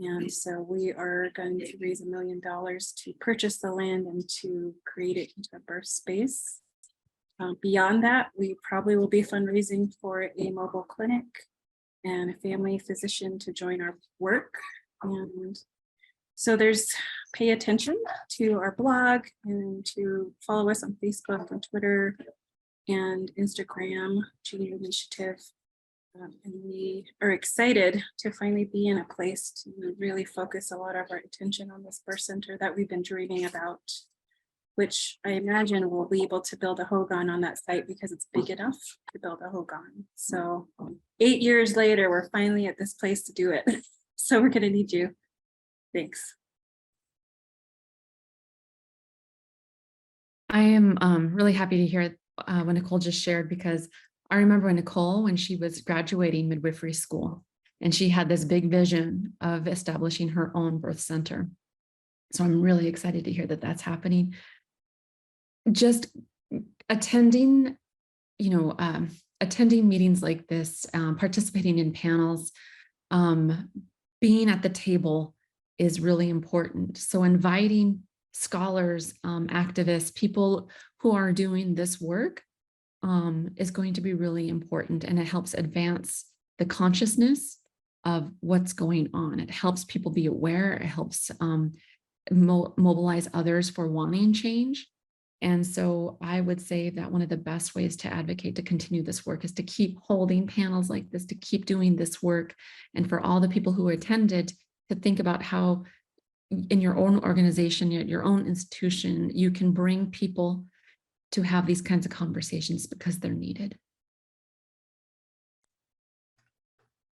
And so we are going to raise $1 million to purchase the land and to create it into a birth space. Beyond that, we probably will be fundraising for a mobile clinic and a family physician to join our work. And so pay attention to our blog and to follow us on Facebook and Twitter and Instagram, Change Initiative. And we are excited to finally be in a place to really focus a lot of our attention on this birth center that we've been dreaming about, which I imagine we'll be able to build a hogan on that site because it's big enough to build a hogan. So 8 years later, we're finally at this place to do it. So we're gonna need you. Thanks. I am really happy to hear what Nicolle just shared, because I remember Nicolle when she was graduating midwifery school, and she had this big vision of establishing her own birth center. So I'm really excited to hear that that's happening. Just attending, attending meetings like this, participating in panels, being at the table is really important. So inviting scholars, activists, people who are doing this work is going to be really important, and it helps advance the consciousness of what's going on. It helps people be aware. It helps mobilize others for wanting change. And so I would say that one of the best ways to advocate to continue this work is to keep holding panels like this, to keep doing this work, and for all the people who attended to think about how in your own organization, your own institution, you can bring people to have these kinds of conversations because they're needed.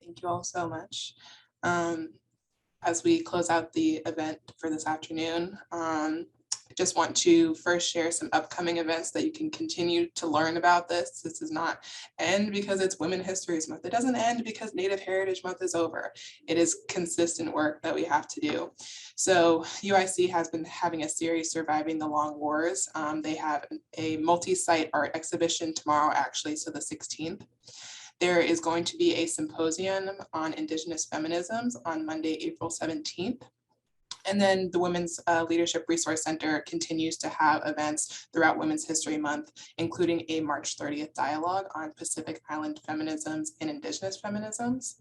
Thank you all so much. As we close out the event for this afternoon, I just want to first share some upcoming events that you can continue to learn about this. This does not end because it's Women's History Month. It doesn't end because Native Heritage Month is over. It is consistent work that we have to do. So UIC has been having a series, Surviving the Long Wars. They have a multi-site art exhibition tomorrow, actually, so the 16th. There is going to be a symposium on Indigenous feminisms on Monday, April 17th. And then the Women's Leadership Resource Center continues to have events throughout Women's History Month, including a March 30th dialogue on Pacific Island feminisms and Indigenous feminisms.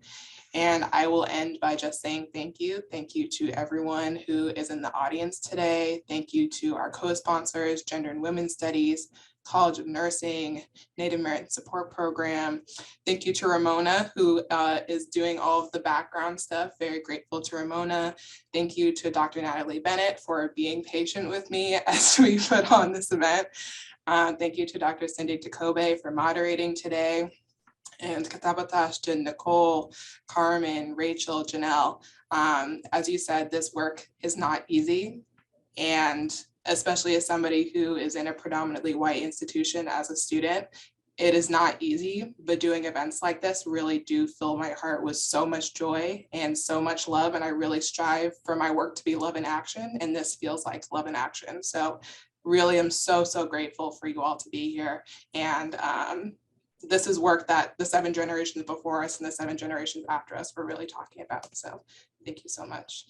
And I will end by just saying thank you. Thank you to everyone who is in the audience today. Thank you to our co-sponsors, Gender and Women's Studies, College of Nursing, Native American Support Program. Thank you to Ramona, who is doing all of the background stuff. Very grateful to Ramona. Thank you to Dr. Natalie Bennett for being patient with me as we put on this event. Thank you to Dr. Cindy Tekobbe for moderating today. And Katabatash to Nicolle, Carmen, Rachael, Janelle. As you said, this work is not easy. And especially as somebody who is in a predominantly white institution as a student, it is not easy, but doing events like this really do fill my heart with so much joy and so much love. And I really strive for my work to be love in action. And this feels like love in action. So really, I'm so, so grateful for you all to be here. And this is work that the 7 generations before us and the 7 generations after us were really talking about. So thank you so much.